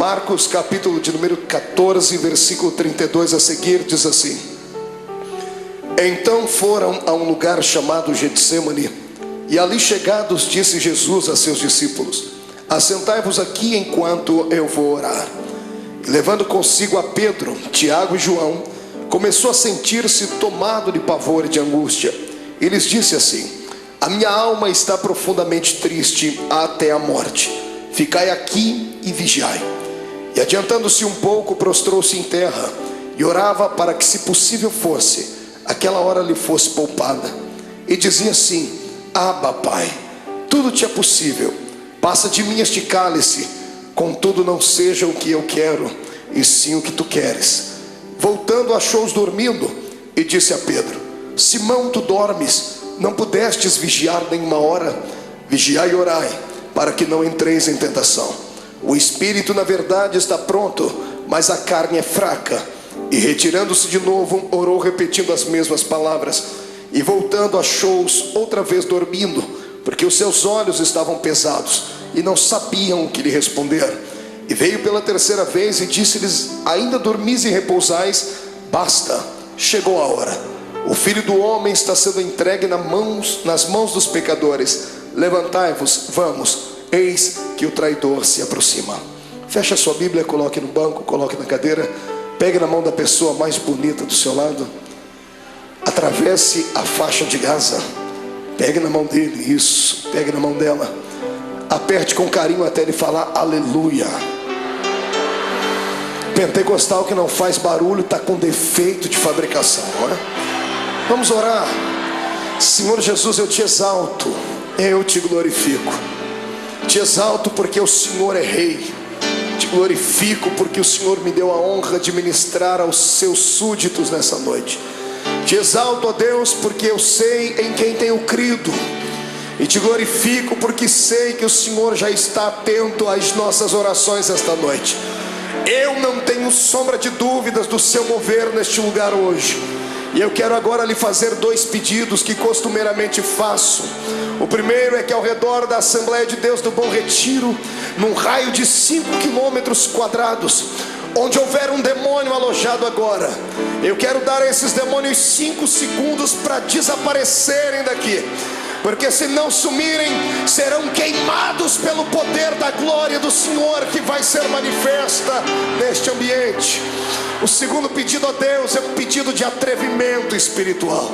Marcos capítulo de número 14, versículo 32 a seguir, diz assim: Então foram a um lugar chamado Getsemane, e ali chegados disse Jesus a seus discípulos: Assentai-vos aqui enquanto eu vou orar. E levando consigo a Pedro, Tiago e João, começou a sentir-se tomado de pavor e de angústia. E lhes disse assim: A minha alma está profundamente triste até a morte. Ficai aqui e vigiai. E adiantando-se um pouco, prostrou-se em terra e orava para que, se possível fosse, aquela hora lhe fosse poupada. E dizia assim: Abba, Pai, tudo te é possível. Passa de mim este cálice, contudo não seja o que eu quero, e sim o que tu queres. Voltando, achou-os dormindo e disse a Pedro: Simão, tu dormes? Não pudestes vigiar nenhuma hora? Vigiai e orai, para que não entreis em tentação. O espírito na verdade está pronto, mas a carne é fraca. E retirando-se de novo, orou repetindo as mesmas palavras. E voltando, achou-os outra vez dormindo, porque os seus olhos estavam pesados e não sabiam o que lhe responder. E veio pela terceira vez e disse-lhes: Ainda dormis e repousais? Basta, chegou a hora. O Filho do Homem está sendo entregue nas mãos dos pecadores. Levantai-vos, vamos, eis que o traidor se aproxima. Feche a sua Bíblia, coloque no banco, coloque na cadeira. Pegue na mão da pessoa mais bonita do seu lado. Atravesse a faixa de Gaza. Pegue na mão dele, isso, pegue na mão dela. Aperte com carinho até ele falar aleluia. Pentecostal que não faz barulho está com defeito de fabricação, não é? Vamos orar. Senhor Jesus, eu te exalto, eu te glorifico. Te exalto porque o Senhor é rei. Te glorifico porque o Senhor me deu a honra de ministrar aos seus súditos nessa noite. Te exalto, ó Deus, porque eu sei em quem tenho crido. E te glorifico porque sei que o Senhor já está atento às nossas orações esta noite. Eu não tenho sombra de dúvidas do seu mover neste lugar hoje. E eu quero agora lhe fazer dois pedidos que costumeiramente faço. O primeiro é que ao redor da Assembleia de Deus do Bom Retiro, num raio de 5 quilômetros quadrados, onde houver um demônio alojado agora, eu quero dar a esses demônios 5 segundos para desaparecerem daqui. Porque se não sumirem, serão queimados pelo poder da glória do Senhor que vai ser manifesta neste ambiente. O segundo pedido a Deus é um pedido de atrevimento espiritual.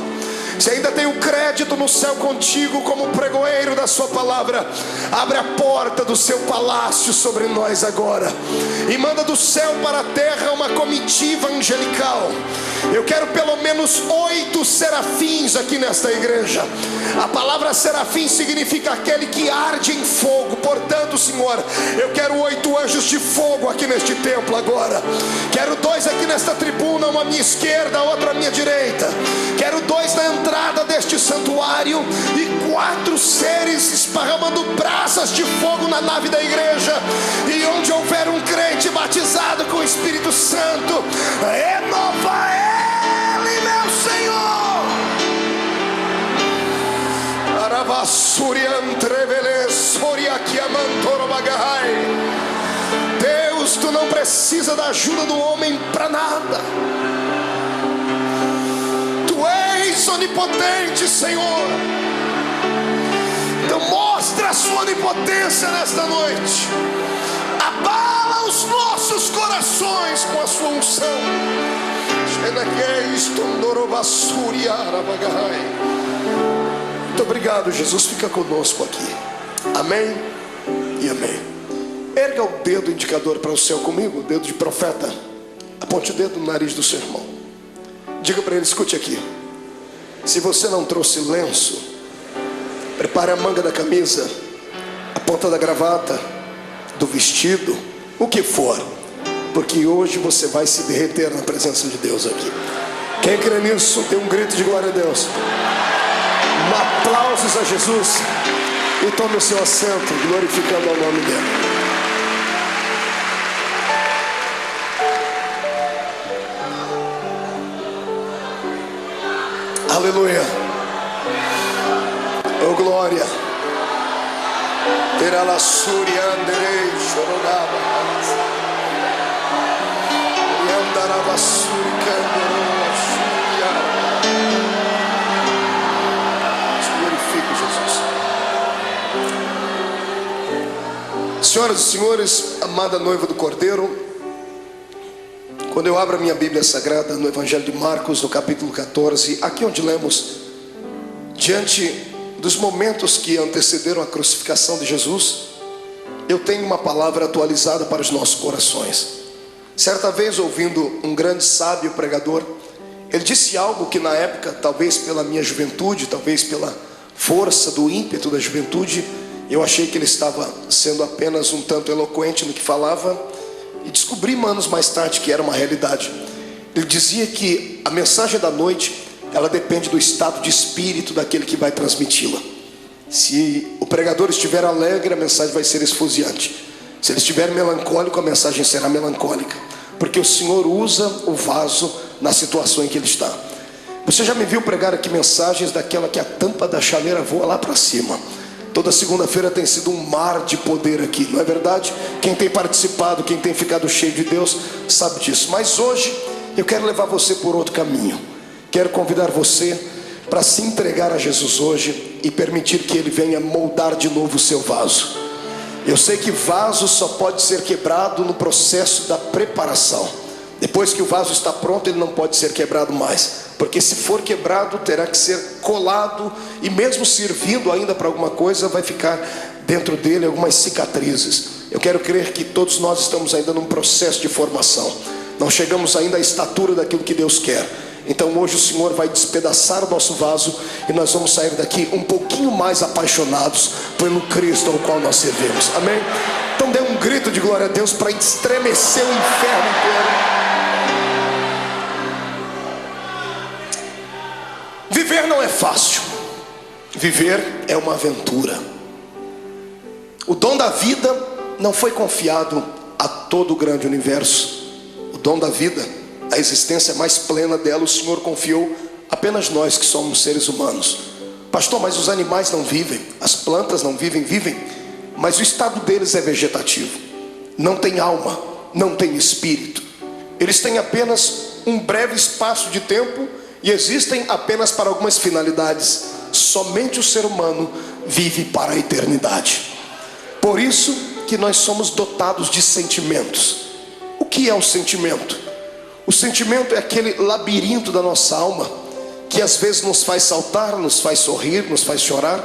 Se ainda tem um crédito no céu contigo como pregoeiro da sua palavra, abre a porta do seu palácio sobre nós agora e manda do céu para a terra uma comitiva angelical. Eu quero pelo menos 8 serafins aqui nesta igreja. A palavra serafim significa aquele que arde em fogo. Portanto, Senhor, eu quero 8 anjos de fogo aqui neste templo agora. Quero 2 aqui nesta tribuna, uma à minha esquerda, outra à minha direita. Quero 2 na entrada deste santuário e 4 seres esparramando brasas de fogo na nave da igreja. E onde houver um crente batizado com o Espírito Santo, renova ele, meu Senhor. Deus, tu não precisa da ajuda do homem para nada. Tu és onipotente, Senhor. Então mostra a sua onipotência nesta noite. Abala os nossos corações com a sua unção. Muito obrigado, Jesus. Fica conosco aqui. Amém e amém. Erga o dedo indicador para o céu comigo, o dedo de profeta. Aponte o dedo no nariz do seu irmão. Diga para ele: escute aqui. Se você não trouxe lenço, prepare a manga da camisa, a ponta da gravata, do vestido, o que for, porque hoje você vai se derreter na presença de Deus aqui. Quem crê nisso, dê um grito de glória a Deus. Aplausos a Jesus. E tome o seu assento, glorificando o nome dele. Aleluia. Oh glória. Terá la suria anderei choronaba. Senhoras e senhores, amada noiva do Cordeiro, quando eu abro a minha Bíblia Sagrada no Evangelho de Marcos, no capítulo 14, aqui onde lemos, diante dos momentos que antecederam a crucificação de Jesus, eu tenho uma palavra atualizada para os nossos corações. Certa vez, ouvindo um grande sábio pregador, ele disse algo que na época, talvez pela minha juventude, talvez pela força do ímpeto da juventude, eu achei que ele estava sendo apenas um tanto eloquente no que falava, e descobri anos mais tarde que era uma realidade. Ele dizia que a mensagem da noite, ela depende do estado de espírito daquele que vai transmiti-la. Se o pregador estiver alegre, a mensagem vai ser esfuziante. Se ele estiver melancólico, a mensagem será melancólica, porque o Senhor usa o vaso na situação em que ele está. Você já me viu pregar aqui mensagens daquela que a tampa da chaleira voa lá para cima. Toda segunda-feira tem sido um mar de poder aqui, não é verdade? Quem tem participado, quem tem ficado cheio de Deus, sabe disso. Mas hoje eu quero levar você por outro caminho. Quero convidar você para se entregar a Jesus hoje e permitir que Ele venha moldar de novo o seu vaso. Eu sei que vaso só pode ser quebrado no processo da preparação. Depois que o vaso está pronto, ele não pode ser quebrado mais, porque se for quebrado, terá que ser colado, e mesmo servindo ainda para alguma coisa, vai ficar dentro dele algumas cicatrizes. Eu quero crer que todos nós estamos ainda num processo de formação, não chegamos ainda à estatura daquilo que Deus quer. Então hoje o Senhor vai despedaçar o nosso vaso, e nós vamos sair daqui um pouquinho mais apaixonados pelo Cristo ao qual nós servimos. Amém? Então dê um grito de glória a Deus para estremecer o inferno inteiro. Viver não é fácil. Viver é uma aventura. O dom da vida não foi confiado a todo o grande universo. O dom da vida, a existência mais plena dela, o Senhor confiou apenas nós que somos seres humanos. Pastor, mas os animais não vivem, as plantas não vivem, vivem, mas o estado deles é vegetativo. Não tem alma, não tem espírito. Eles têm apenas um breve espaço de tempo e existem apenas para algumas finalidades. Somente o ser humano vive para a eternidade. Por isso que nós somos dotados de sentimentos. O que é o sentimento? O sentimento é aquele labirinto da nossa alma, que às vezes nos faz saltar, nos faz sorrir, nos faz chorar.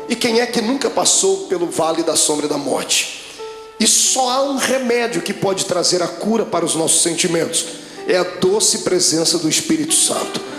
E quem é que nunca passou pelo vale da sombra da morte? E só há um remédio que pode trazer a cura para os nossos sentimentos: é a doce presença do Espírito Santo.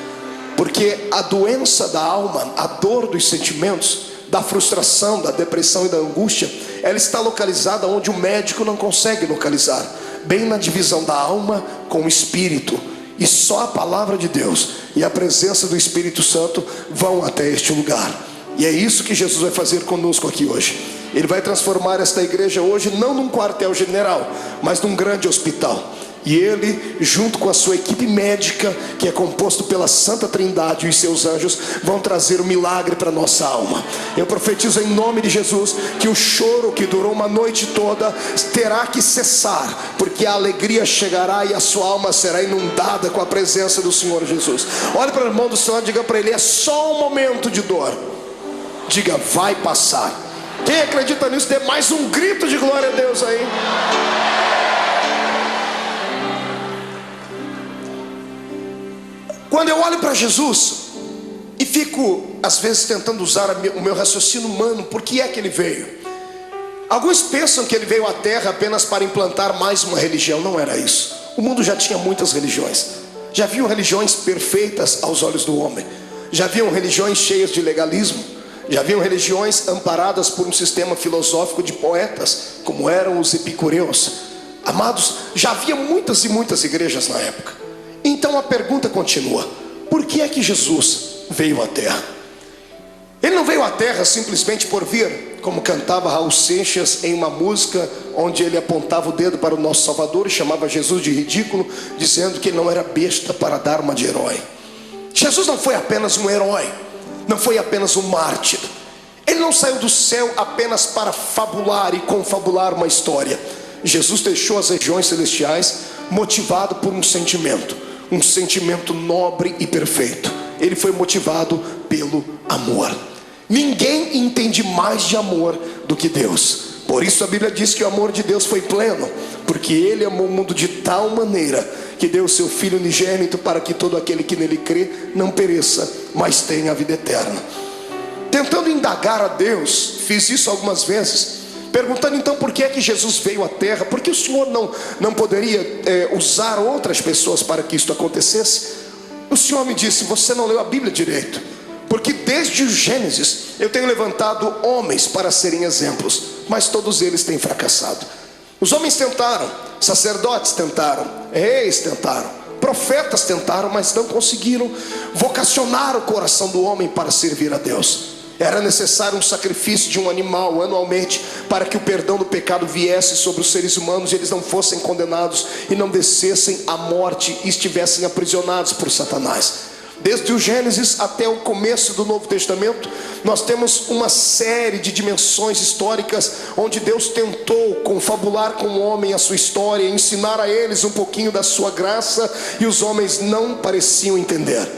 Porque a doença da alma, a dor dos sentimentos, da frustração, da depressão e da angústia, ela está localizada onde o médico não consegue localizar, bem na divisão da alma com o espírito. E só a palavra de Deus e a presença do Espírito Santo vão até este lugar. E é isso que Jesus vai fazer conosco aqui hoje. Ele vai transformar esta igreja hoje não num quartel general, mas num grande hospital. E Ele, junto com a sua equipe médica, que é composto pela Santa Trindade e os seus anjos, vão trazer o milagre para a nossa alma. Eu profetizo em nome de Jesus que o choro que durou uma noite toda terá que cessar, porque a alegria chegará e a sua alma será inundada com a presença do Senhor Jesus. Olhe para o irmão do Senhor e diga para ele: é só um momento de dor. Diga: vai passar. Quem acredita nisso, dê mais um grito de glória a Deus aí. Quando eu olho para Jesus e fico às vezes tentando usar o meu raciocínio humano, por que é que Ele veio? Alguns pensam que Ele veio à terra apenas para implantar mais uma religião. Não era isso. O mundo já tinha muitas religiões. Já haviam religiões perfeitas aos olhos do homem. Já haviam religiões cheias de legalismo. Já haviam religiões amparadas por um sistema filosófico de poetas, como eram os epicureus. Amados, já havia muitas e muitas igrejas na época. Então a pergunta continua: por que é que Jesus veio à terra? Ele não veio à terra simplesmente por vir, como cantava Raul Seixas em uma música onde ele apontava o dedo para o nosso Salvador e chamava Jesus de ridículo, dizendo que ele não era besta para dar uma de herói. Jesus não foi apenas um herói, não foi apenas um mártir. Ele não saiu do céu apenas para fabular e confabular uma história. Jesus deixou as regiões celestiais motivado por um sentimento nobre e perfeito. Ele foi motivado pelo amor. Ninguém entende mais de amor do que Deus. Por isso a Bíblia diz que o amor de Deus foi pleno, porque Ele amou o mundo de tal maneira que deu o seu Filho unigênito, para que todo aquele que nele crê não pereça, mas tenha a vida eterna. Tentando indagar a Deus, fiz isso algumas vezes, perguntando então por que é que Jesus veio à terra, porque o Senhor não poderia usar outras pessoas para que isto acontecesse. O Senhor me disse: você não leu a Bíblia direito, porque desde o Gênesis eu tenho levantado homens para serem exemplos, mas todos eles têm fracassado. Os homens tentaram, sacerdotes tentaram, reis tentaram, profetas tentaram, mas não conseguiram vocacionar o coração do homem para servir a Deus. Era necessário um sacrifício de um animal anualmente, para que o perdão do pecado viesse sobre os seres humanos e eles não fossem condenados e não descessem à morte e estivessem aprisionados por Satanás. Desde o Gênesis até o começo do Novo Testamento, nós temos uma série de dimensões históricas onde Deus tentou confabular com o homem a sua história, ensinar a eles um pouquinho da sua graça, e os homens não pareciam entender.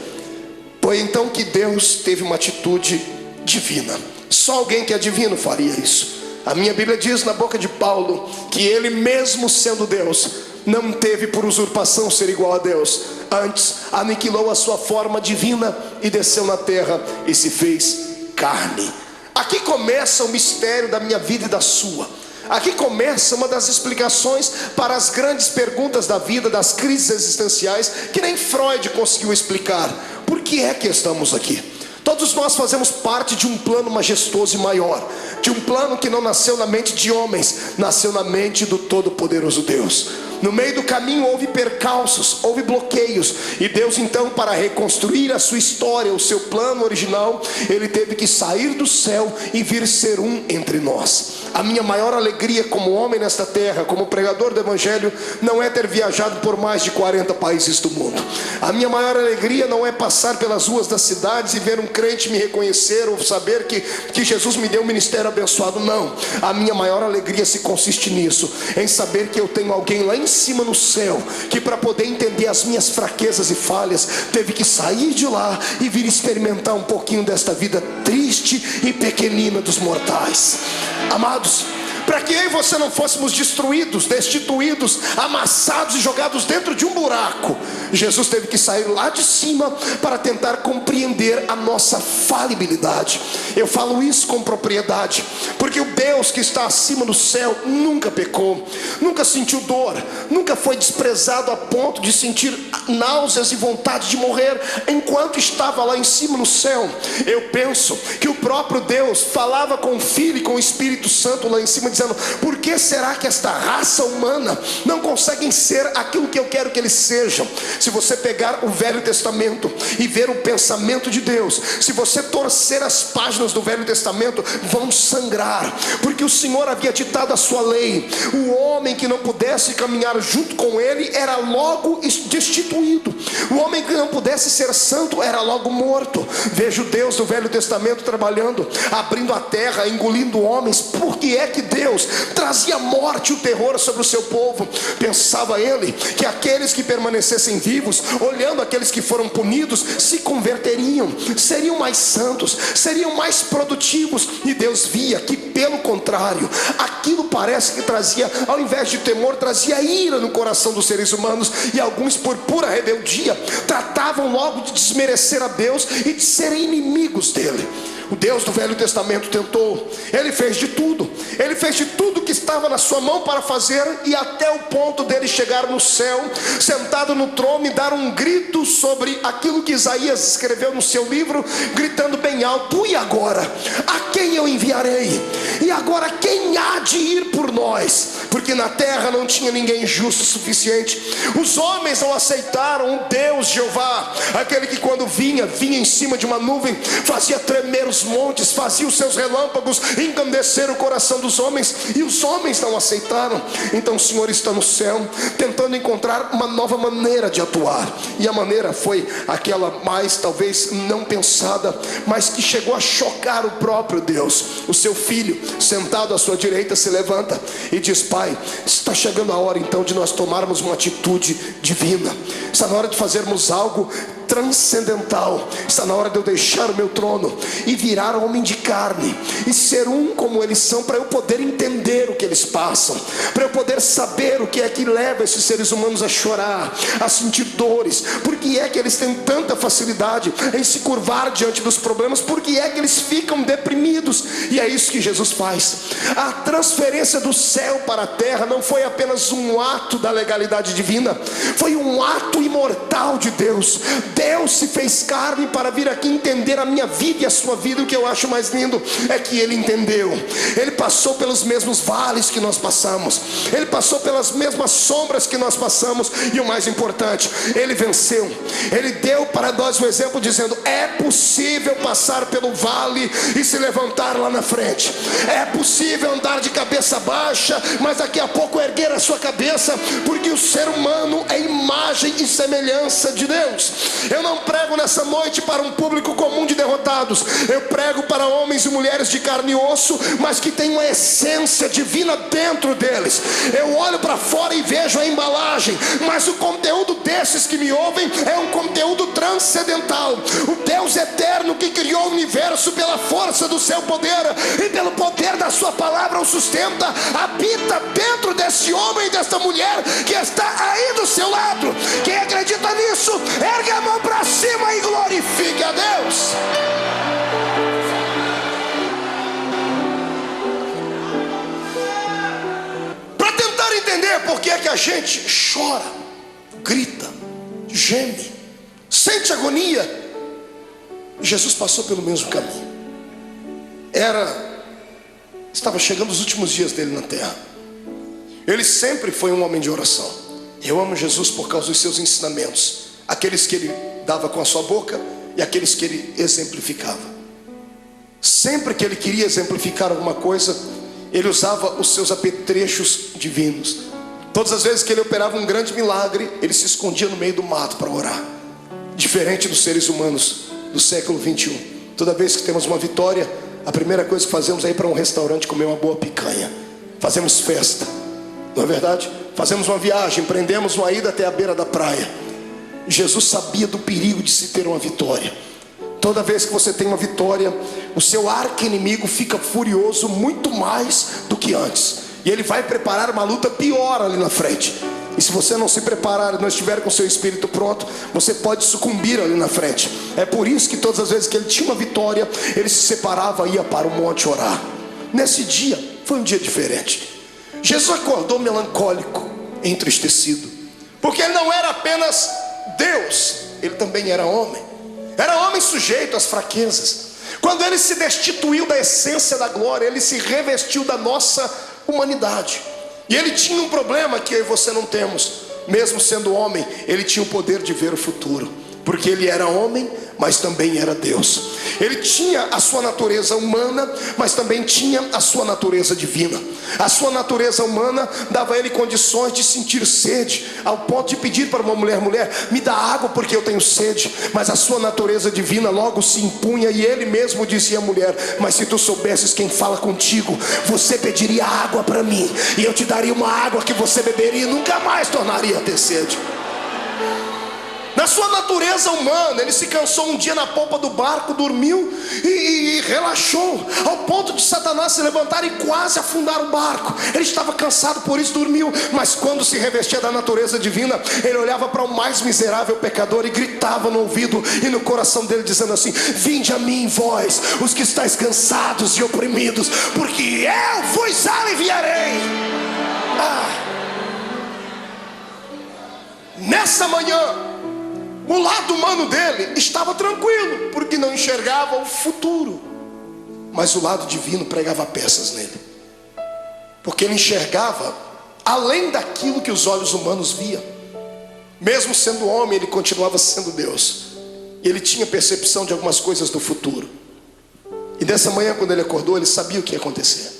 Foi então que Deus teve uma atitude divina. Só alguém que é divino faria isso. A minha Bíblia diz na boca de Paulo que ele, mesmo sendo Deus, não teve por usurpação ser igual a Deus. Antes aniquilou a sua forma divina e desceu na terra e se fez carne. Aqui começa o mistério da minha vida e da sua. Aqui começa uma das explicações para as grandes perguntas da vida, das crises existenciais, que nem Freud conseguiu explicar. Por que é que estamos aqui? Todos nós fazemos parte de um plano majestoso e maior, de um plano que não nasceu na mente de homens, nasceu na mente do Todo-Poderoso Deus. No meio do caminho houve percalços, houve bloqueios, e Deus então, para reconstruir a sua história, o seu plano original, Ele teve que sair do céu e vir ser um entre nós. A minha maior alegria como homem nesta terra, como pregador do Evangelho, não é ter viajado por mais de 40 países do mundo. A minha maior alegria não é passar pelas ruas das cidades e ver um crente me reconhecer, ou saber que Jesus me deu um ministério abençoado. Não, a minha maior alegria se consiste nisso, em saber que eu tenho alguém lá em cima no céu, que para poder entender as minhas fraquezas e falhas, teve que sair de lá e vir experimentar um pouquinho desta vida triste e pequenina dos mortais. Amados, para que eu e você não fôssemos destruídos, destituídos, amassados e jogados dentro de um buraco, Jesus teve que sair lá de cima para tentar compreender a nossa falibilidade. Eu falo isso com propriedade, porque o Deus que está acima do céu nunca pecou, nunca sentiu dor, nunca foi desprezado a ponto de sentir náuseas e vontade de morrer enquanto estava lá em cima no céu. Eu penso que o próprio Deus falava com o Filho e com o Espírito Santo lá em cima, dizendo: por que será que esta raça humana não conseguem ser aquilo que eu quero que eles sejam? Se você pegar o Velho Testamento e ver o pensamento de Deus, se você torcer as páginas do Velho Testamento, vão sangrar, porque o Senhor havia ditado a sua lei. O homem que não pudesse caminhar junto com ele era logo destituído. O homem que não pudesse ser santo era logo morto. Veja o Deus do Velho Testamento trabalhando, abrindo a terra, engolindo homens. Por que é que Deus trazia morte e o terror sobre o seu povo? Pensava ele que aqueles que permanecessem vivos, olhando aqueles que foram punidos, se converteriam, seriam mais santos, seriam mais produtivos. E Deus via que, pelo contrário, aquilo parece que trazia, ao invés de temor, trazia ira no coração dos seres humanos. E alguns, por pura rebeldia, tratavam logo de desmerecer a Deus e de serem inimigos dele. O Deus do Velho Testamento tentou, ele fez de tudo que estava na sua mão para fazer, e até o ponto dele chegar no céu, sentado no trono, e dar um grito sobre aquilo que Isaías escreveu no seu livro, gritando bem alto: e agora? A quem eu enviarei? E agora quem há de ir por nós? Porque na terra não tinha ninguém justo o suficiente. Os homens não aceitaram o Deus Jeová, aquele que quando vinha em cima de uma nuvem, fazia tremer os montes, fazia os seus relâmpagos engrandecer o coração dos homens, e os homens não aceitaram. Então o Senhor está no céu, tentando encontrar uma nova maneira de atuar, e a maneira foi aquela mais talvez não pensada, mas que chegou a chocar o próprio Deus. O seu Filho, sentado à sua direita, se levanta e diz: Pai, está chegando a hora então de nós tomarmos uma atitude divina. Está na hora de fazermos algo transcendental. Está na hora de eu deixar o meu trono e virar homem de carne e ser um como eles são, para eu poder entender o que eles passam, para eu poder saber o que é que leva esses seres humanos a chorar, a sentir dores. Por que é que eles têm tanta facilidade em se curvar diante dos problemas? Por que é que eles ficam deprimidos? E é isso que Jesus faz. A transferência do céu para a terra não foi apenas um ato da legalidade divina, foi um ato imortal de Deus. Deus se fez carne para vir aqui entender a minha vida e a sua vida. O que eu acho mais lindo é que ele entendeu. Ele passou pelos mesmos vales que nós passamos, ele passou pelas mesmas sombras que nós passamos, e o mais importante, ele venceu. Ele deu para nós um exemplo dizendo: é possível passar pelo vale e se levantar lá na frente. É possível andar de cabeça baixa, mas daqui a pouco erguer a sua cabeça, porque o ser humano é imagem e semelhança de Deus. Eu não prego nessa noite para um público comum de derrotados. Eu prego para homens e mulheres de carne e osso, mas que tem uma essência divina dentro deles. Eu olho para fora e vejo a embalagem, mas o conteúdo desses que me ouvem é um conteúdo transcendental. O Deus eterno que criou o universo pela força do seu poder e pelo poder da sua palavra o sustenta, habita dentro desse homem e desta mulher que está aí do seu lado. Quem acredita nisso, ergue a mão para cima e glorifique a Deus. Para tentar entender por que é que a gente chora, grita, geme, sente agonia, Jesus passou pelo mesmo caminho. Estava chegando os últimos dias dele na terra. Ele sempre foi um homem de oração. Eu amo Jesus por causa dos seus ensinamentos, aqueles que ele dava com a sua boca e aqueles que ele exemplificava. Sempre que ele queria exemplificar alguma coisa, ele usava os seus apetrechos divinos. Todas as vezes que ele operava um grande milagre, ele se escondia no meio do mato para orar. Diferente dos seres humanos do século 21. Toda vez que temos uma vitória, a primeira coisa que fazemos é ir para um restaurante comer uma boa picanha. Fazemos festa, não é verdade? Fazemos uma viagem, empreendemos uma ida até a beira da praia. Jesus sabia do perigo de se ter uma vitória. Toda vez que você tem uma vitória, o seu arqui-inimigo fica furioso muito mais do que antes, e ele vai preparar uma luta pior ali na frente. E se você não se preparar, não estiver com seu espírito pronto, você pode sucumbir ali na frente. É por isso que todas as vezes que ele tinha uma vitória, ele se separava e ia para o monte orar. Nesse dia, foi um dia diferente. Jesus acordou melancólico, entristecido, porque ele não era apenas Deus, ele também era homem. Era homem sujeito às fraquezas. Quando ele se destituiu da essência da glória, ele se revestiu da nossa humanidade. E ele tinha um problema que eu e você não temos. Mesmo sendo homem, ele tinha o poder de ver o futuro, porque ele era homem, mas também era Deus. Ele tinha a sua natureza humana, mas também tinha a sua natureza divina. A sua natureza humana dava a ele condições de sentir sede, ao ponto de pedir para uma mulher: me dá água porque eu tenho sede. Mas a sua natureza divina logo se impunha, e ele mesmo dizia à mulher: mas se tu soubesses quem fala contigo, você pediria água para mim, e eu te daria uma água que você beberia e nunca mais tornaria a ter sede. Na sua natureza humana, ele se cansou um dia na polpa do barco, dormiu e relaxou, ao ponto de Satanás se levantar e quase afundar o barco. Ele estava cansado, por isso dormiu. Mas quando se revestia da natureza divina, ele olhava para o mais miserável pecador e gritava no ouvido e no coração dele, dizendo assim: vinde a mim, vós, os que estáis cansados e oprimidos, porque eu vos aliviarei. Nessa manhã, o lado humano dele estava tranquilo, porque não enxergava o futuro. Mas o lado divino pregava peças nele, porque ele enxergava além daquilo que os olhos humanos viam. Mesmo sendo homem, ele continuava sendo Deus, e ele tinha percepção de algumas coisas do futuro. E nessa manhã, quando ele acordou, ele sabia o que ia acontecer.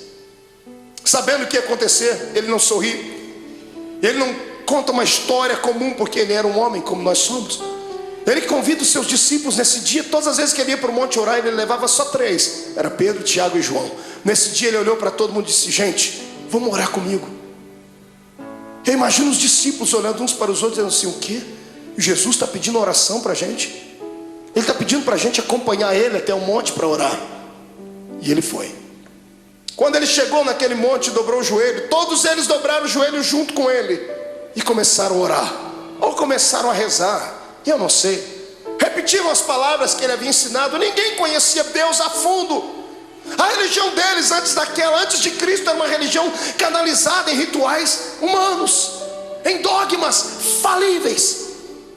Sabendo o que ia acontecer, ele não sorri, ele não conta uma história comum, porque ele era um homem como nós somos. Ele convida os seus discípulos nesse dia. Todas as vezes que ele ia para o monte orar, ele levava só 3. Era Pedro, Tiago e João. Nesse dia ele olhou para todo mundo e disse: gente, vamos orar comigo. Eu imagino os discípulos olhando uns para os outros, dizendo assim: o quê? Jesus está pedindo oração para a gente? Ele está pedindo para a gente acompanhar ele até o monte para orar. E ele foi. Quando ele chegou naquele monte, dobrou o joelho. Todos eles dobraram o joelho junto com ele e começaram a orar, ou começaram a rezar, eu não sei. Repetiram as palavras que ele havia ensinado. Ninguém conhecia Deus a fundo. A religião deles antes de Cristo, era uma religião canalizada em rituais humanos, em dogmas falíveis.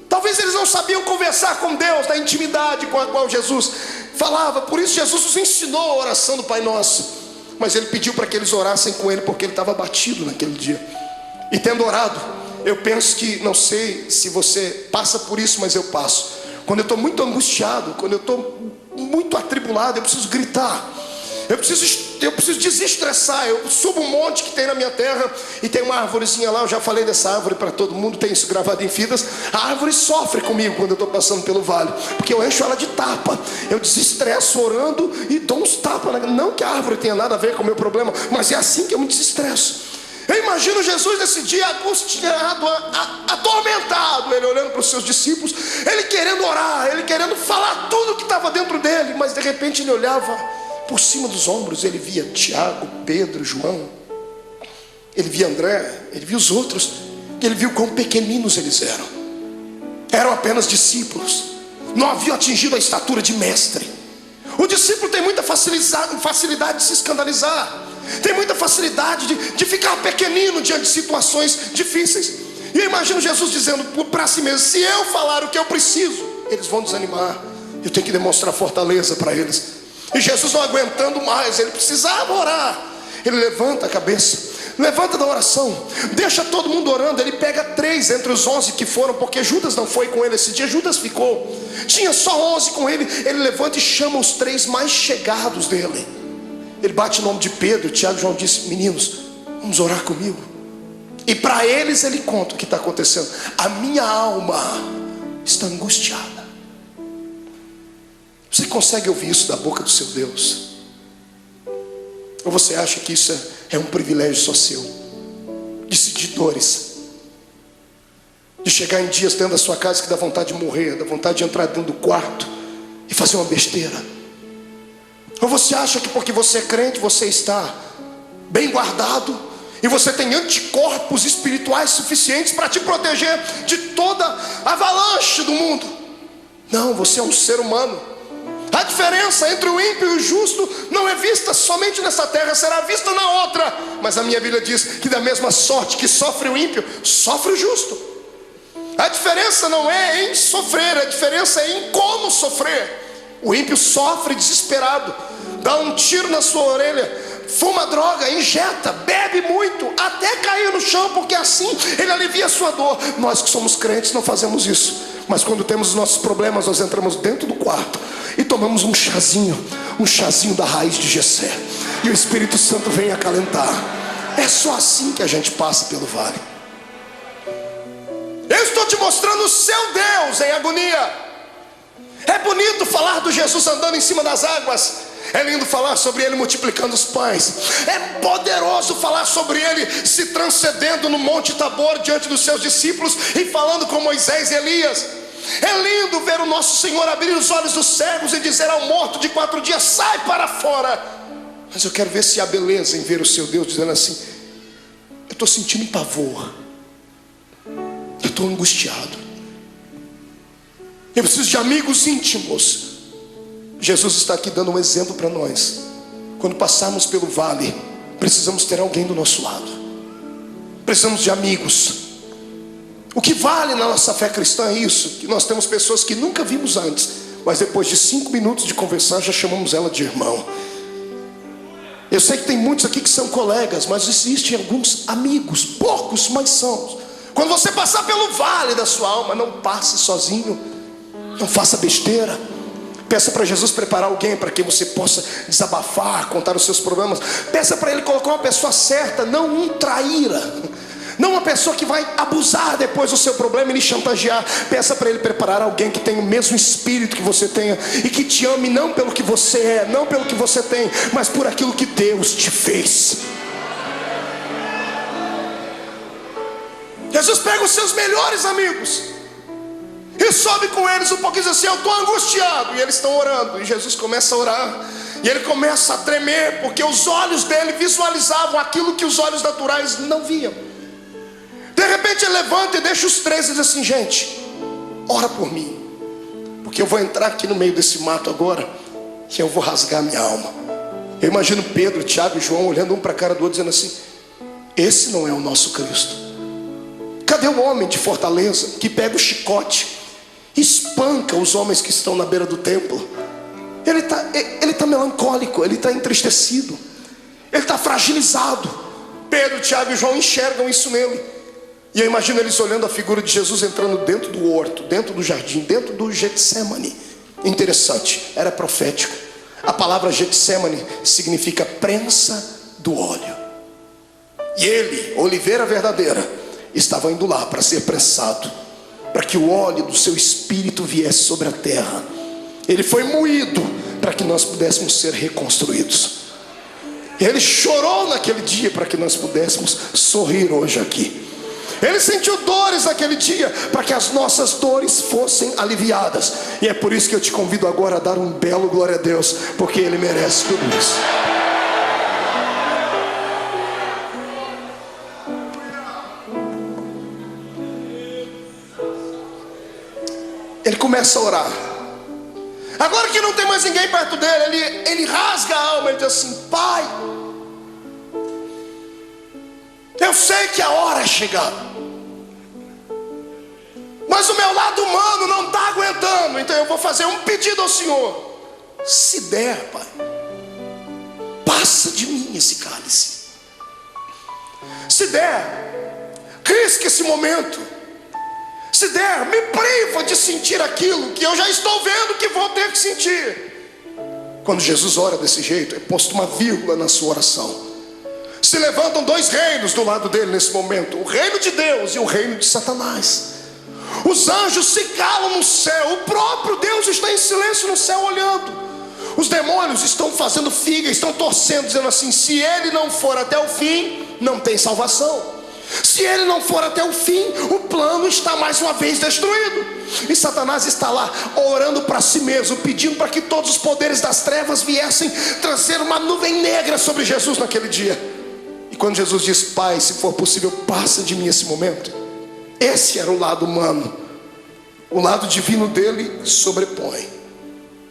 Talvez eles não sabiam conversar com Deus na intimidade com a qual Jesus falava. Por isso Jesus os ensinou a oração do Pai Nosso. Mas ele pediu para que eles orassem com ele, porque ele estava abatido naquele dia. E tendo orado, eu penso que, não sei se você passa por isso, mas eu passo. Quando eu estou muito angustiado, quando eu estou muito atribulado, eu preciso gritar. Eu preciso desestressar. Eu subo um monte que tem na minha terra e tem uma árvorezinha lá. Eu já falei dessa árvore para todo mundo, tem isso gravado em fitas. A árvore sofre comigo quando eu estou passando pelo vale, porque eu encho ela de tapa. Eu desestresso orando e dou uns tapas. Não que a árvore tenha nada a ver com o meu problema, mas é assim que eu me desestresso. Eu imagino Jesus nesse dia angustiado, atormentado, ele olhando para os seus discípulos, ele querendo orar, ele querendo falar tudo que estava dentro dele, mas de repente ele olhava por cima dos ombros, ele via Tiago, Pedro, João, ele via André, ele via os outros, e ele viu quão pequeninos eles eram apenas discípulos, não haviam atingido a estatura de mestre. O discípulo tem muita facilidade de se escandalizar, tem muita facilidade de ficar pequenino diante de situações difíceis. E eu imagino Jesus dizendo para si mesmo: se eu falar o que eu preciso, eles vão desanimar, eu tenho que demonstrar fortaleza para eles. E Jesus não aguentando mais, ele precisava orar. Ele levanta a cabeça, levanta da oração, deixa todo mundo orando. Ele pega 3 entre os 11 que foram, porque Judas não foi com ele esse dia, Judas ficou, tinha só 11 com ele. Ele levanta e chama os 3 mais chegados dele. Ele bate o nome de Pedro, Tiago e João, disse: meninos, vamos orar comigo. E para eles ele conta o que está acontecendo. A minha alma está angustiada. Você consegue ouvir isso da boca do seu Deus? Ou você acha que isso é um privilégio só seu? De sentir dores, de chegar em dias dentro da sua casa que dá vontade de morrer, dá vontade de entrar dentro do quarto e fazer uma besteira. Ou você acha que porque você é crente, você está bem guardado e você tem anticorpos espirituais suficientes para te proteger de toda avalanche do mundo? Não, você é um ser humano. A diferença entre o ímpio e o justo não é vista somente nessa terra, será vista na outra. Mas a minha Bíblia diz que da mesma sorte que sofre o ímpio, sofre o justo. A diferença não é em sofrer, a diferença é em como sofrer. O ímpio sofre desesperado, dá um tiro na sua orelha, fuma droga, injeta, bebe muito, até cair no chão, porque assim ele alivia a sua dor. Nós que somos crentes não fazemos isso, mas quando temos os nossos problemas, nós entramos dentro do quarto e tomamos um chazinho da raiz de Jessé, e o Espírito Santo vem acalentar. É só assim que a gente passa pelo vale. Eu estou te mostrando o seu Deus em agonia. É bonito falar do Jesus andando em cima das águas, é lindo falar sobre ele multiplicando os pães, é poderoso falar sobre ele se transcendendo no Monte Tabor diante dos seus discípulos e falando com Moisés e Elias. É lindo ver o nosso Senhor abrir os olhos dos cegos e dizer ao morto de 4 dias: sai para fora. Mas eu quero ver se há beleza em ver o seu Deus dizendo assim: eu estou sentindo pavor, eu estou angustiado, eu preciso de amigos íntimos. Jesus está aqui dando um exemplo para nós. Quando passarmos pelo vale, precisamos ter alguém do nosso lado, precisamos de amigos. O que vale na nossa fé cristã é isso, que nós temos pessoas que nunca vimos antes, mas depois de 5 minutos de conversar já chamamos ela de irmão. Eu sei que tem muitos aqui que são colegas, mas existem alguns amigos, poucos, mas são. Quando você passar pelo vale da sua alma, não passe sozinho, não faça besteira. Peça para Jesus preparar alguém para que você possa desabafar, contar os seus problemas. Peça para Ele colocar uma pessoa certa, não um traíra, não uma pessoa que vai abusar depois do seu problema e lhe chantagear. Peça para Ele preparar alguém que tenha o mesmo espírito que você tenha e que te ame não pelo que você é, não pelo que você tem, mas por aquilo que Deus te fez. Jesus pega os seus melhores amigos e Ele sobe com eles um pouquinho e diz assim: eu estou angustiado. E eles estão orando, e Jesus começa a orar, e ele começa a tremer, porque os olhos dele visualizavam aquilo que os olhos naturais não viam. De repente ele levanta e deixa os três e diz assim: gente, ora por mim, porque eu vou entrar aqui no meio desse mato agora, e eu vou rasgar minha alma. Eu imagino Pedro, Tiago e João olhando um para a cara do outro, dizendo assim: esse não é o nosso Cristo. Cadê o homem de Fortaleza que pega o chicote, espanca os homens que estão na beira do templo? Ele está melancólico, ele está entristecido, ele está fragilizado. Pedro, Tiago e João enxergam isso nele. E eu imagino eles olhando a figura de Jesus entrando dentro do horto, dentro do jardim, dentro do Getsemane. Interessante, era profético. A palavra Getsemane significa prensa do óleo. E ele, oliveira verdadeira, estava indo lá para ser prensado, para que o óleo do seu espírito viesse sobre a terra. Ele foi moído para que nós pudéssemos ser reconstruídos. Ele chorou naquele dia para que nós pudéssemos sorrir hoje aqui. Ele sentiu dores naquele dia para que as nossas dores fossem aliviadas. E é por isso que eu te convido agora a dar um belo glória a Deus, porque Ele merece tudo isso. Ele começa a orar. Agora que não tem mais ninguém perto dele, ele rasga a alma. Ele diz assim: Pai, eu sei que a hora é chegada, mas o meu lado humano não está aguentando. Então eu vou fazer um pedido ao Senhor. Se der, Pai, passa de mim esse cálice. Se der, risque esse momento. Se der, me priva de sentir aquilo que eu já estou vendo que vou ter que sentir. Quando Jesus ora desse jeito, é posto uma vírgula na sua oração. Se levantam dois reinos do lado dele nesse momento: o reino de Deus e o reino de Satanás. Os anjos se calam no céu, o próprio Deus está em silêncio no céu olhando. Os demônios estão fazendo figa, estão torcendo, dizendo assim: se ele não for até o fim, não tem salvação. Se ele não for até o fim, o plano está mais uma vez destruído. E Satanás está lá orando para si mesmo, pedindo para que todos os poderes das trevas viessem trazer uma nuvem negra sobre Jesus naquele dia. E quando Jesus diz: Pai, se for possível, passa de mim esse momento, esse era o lado humano. O lado divino dele sobrepõe.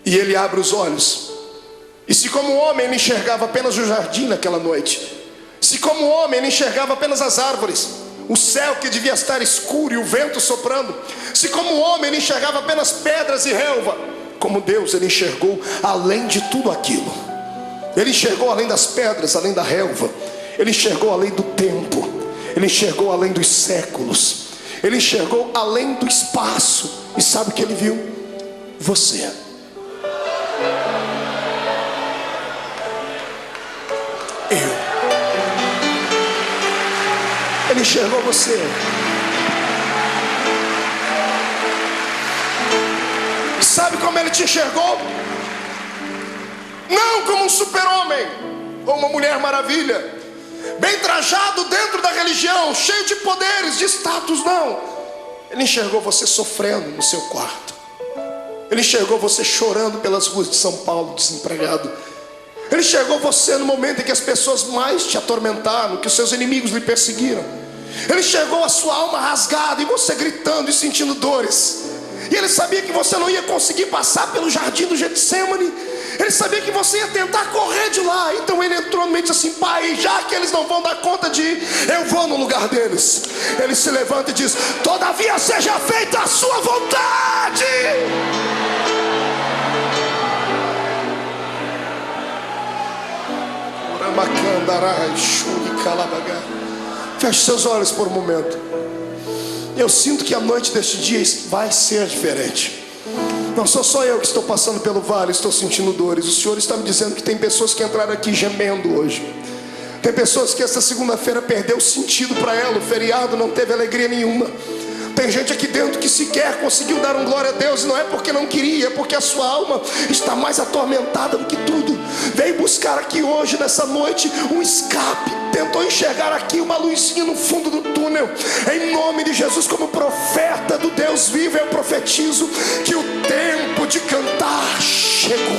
E ele abre os olhos. E se como homem ele enxergava apenas o jardim naquela noite, se como homem ele enxergava apenas as árvores, o céu que devia estar escuro e o vento soprando, se como homem ele enxergava apenas pedras e relva, como Deus ele enxergou além de tudo aquilo. Ele enxergou além das pedras, além da relva. Ele enxergou além do tempo. Ele enxergou além dos séculos. Ele enxergou além do espaço. E sabe o que ele viu? Você. Ele enxergou você. Sabe como ele te enxergou? Não como um super-homem ou uma mulher maravilha, bem trajado dentro da religião, cheio de poderes, de status, não. Ele enxergou você sofrendo no seu quarto. Ele enxergou você chorando pelas ruas de São Paulo, desempregado. Ele enxergou você no momento em que as pessoas mais te atormentaram, que os seus inimigos lhe perseguiram. Ele enxergou a sua alma rasgada e você gritando e sentindo dores. E ele sabia que você não ia conseguir passar pelo jardim do Getsemane. Ele sabia que você ia tentar correr de lá. Então ele entrou no meio e disse assim: Pai, já que eles não vão dar conta de ir, eu vou no lugar deles. Ele se levanta e diz: todavia seja feita a sua vontade. Feche seus olhos por um momento. Eu sinto que a noite deste dia vai ser diferente. Não sou só eu que estou passando pelo vale, estou sentindo dores. O Senhor está me dizendo que tem pessoas que entraram aqui gemendo hoje. Tem pessoas que essa segunda-feira perdeu sentido para ela. O feriado não teve alegria nenhuma. Tem gente aqui dentro que sequer conseguiu dar um glória a Deus. E não é porque não queria, é porque a sua alma está mais atormentada do que tudo. Veio buscar aqui hoje, nessa noite, um escape. Tentou enxergar aqui uma luzinha no fundo do túnel. Em nome de Jesus, como profeta do Deus Deus vivo, eu profetizo que o tempo de cantar chegou.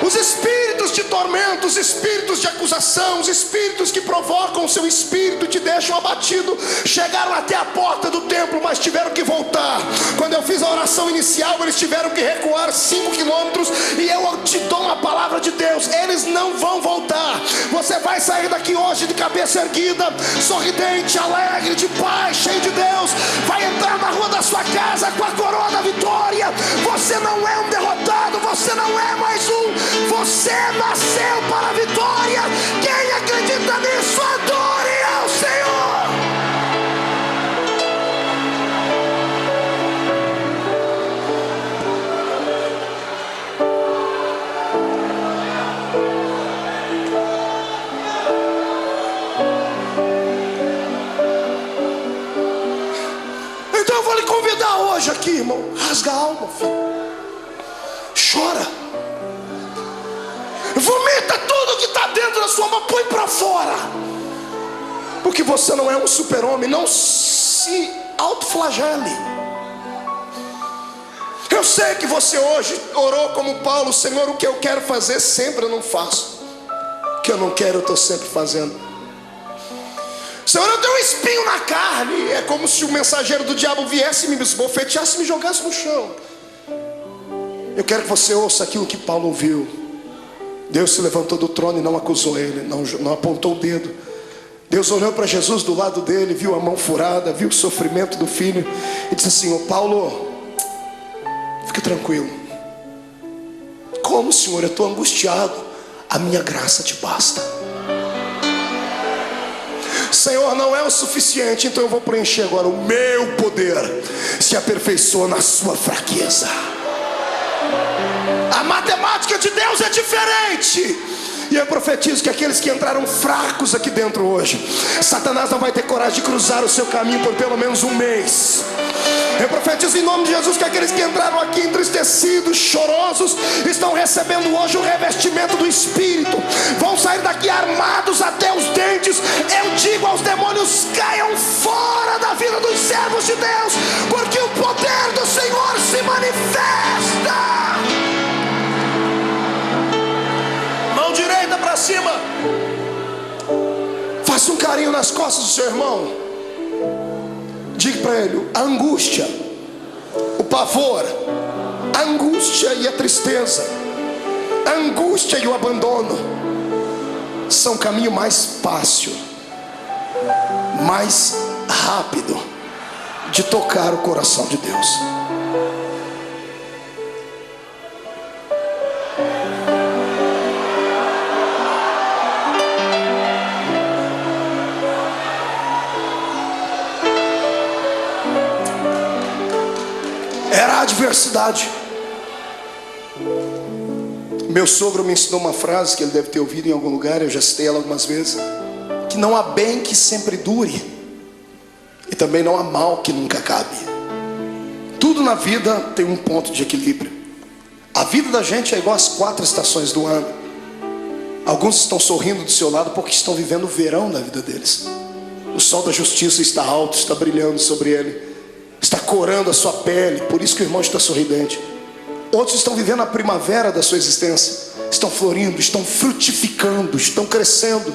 Os espíritos de tormento, os espíritos de acusação, os espíritos que provocam o seu espírito e te deixam abatido, chegaram até a porta do templo, mas tiveram que voltar. Quando eu fiz a oração inicial, eles tiveram que recuar 5 quilômetros. E eu te dou uma palavra de Deus: eles não vão voltar. Você vai sair daqui hoje de cabeça erguida, sorridente, alegre, de paz, cheio de Deus. Vai entrar na rua da sua casa com a coroa da vitória. Você não é um derrotado, você não é mais um. Você nasceu para a vitória. Quem acredita nisso, adore ao Senhor. Então eu vou lhe convidar hoje aqui, irmão. Rasga a alma, filho. Chora. Vomita tudo que está dentro da sua alma, põe para fora. Porque você não é um super-homem. Não se autoflagele. Eu sei que você hoje orou como Paulo: Senhor, o que eu quero fazer sempre eu não faço, o que eu não quero eu estou sempre fazendo. Senhor, eu tenho um espinho na carne. É como se o mensageiro do diabo viesse, me esbofeteasse e me jogasse no chão. Eu quero que você ouça aquilo que Paulo ouviu. Deus se levantou do trono e não acusou ele, não apontou o dedo. Deus olhou para Jesus do lado dele, viu a mão furada, viu o sofrimento do filho e disse assim: ô Paulo, fique tranquilo. Como, Senhor? Eu estou angustiado. A minha graça te basta. Senhor, não é o suficiente, então eu vou preencher agora. O meu poder se aperfeiçoa na sua fraqueza. A matemática de Deus é diferente. E eu profetizo que aqueles que entraram fracos aqui dentro hoje, Satanás não vai ter coragem de cruzar o seu caminho por pelo menos um mês. Eu profetizo em nome de Jesus que aqueles que entraram aqui entristecidos, chorosos, estão recebendo hoje o revestimento do Espírito. Vão sair daqui armados até os dentes. Eu digo aos demônios: caiam fora da vida dos servos de Deus, porque o poder do Senhor se manifesta. Mão direita para cima. Faça um carinho nas costas do seu irmão. Diga para ele: a angústia, o pavor, a angústia e a tristeza, a angústia e o abandono são o caminho mais fácil, mais rápido de tocar o coração de Deus. Era a adversidade. Meu sogro me ensinou uma frase que ele deve ter ouvido em algum lugar, eu já citei ela algumas vezes: que não há bem que sempre dure, e também não há mal que nunca acabe. Tudo na vida tem um ponto de equilíbrio. A vida da gente é igual às 4 estações do ano. Alguns estão sorrindo do seu lado porque estão vivendo o verão da vida deles. O sol da justiça está alto, está brilhando sobre ele, está corando a sua pele, por isso que o irmão está sorridente. Outros estão vivendo a primavera da sua existência, estão florindo, estão frutificando, estão crescendo.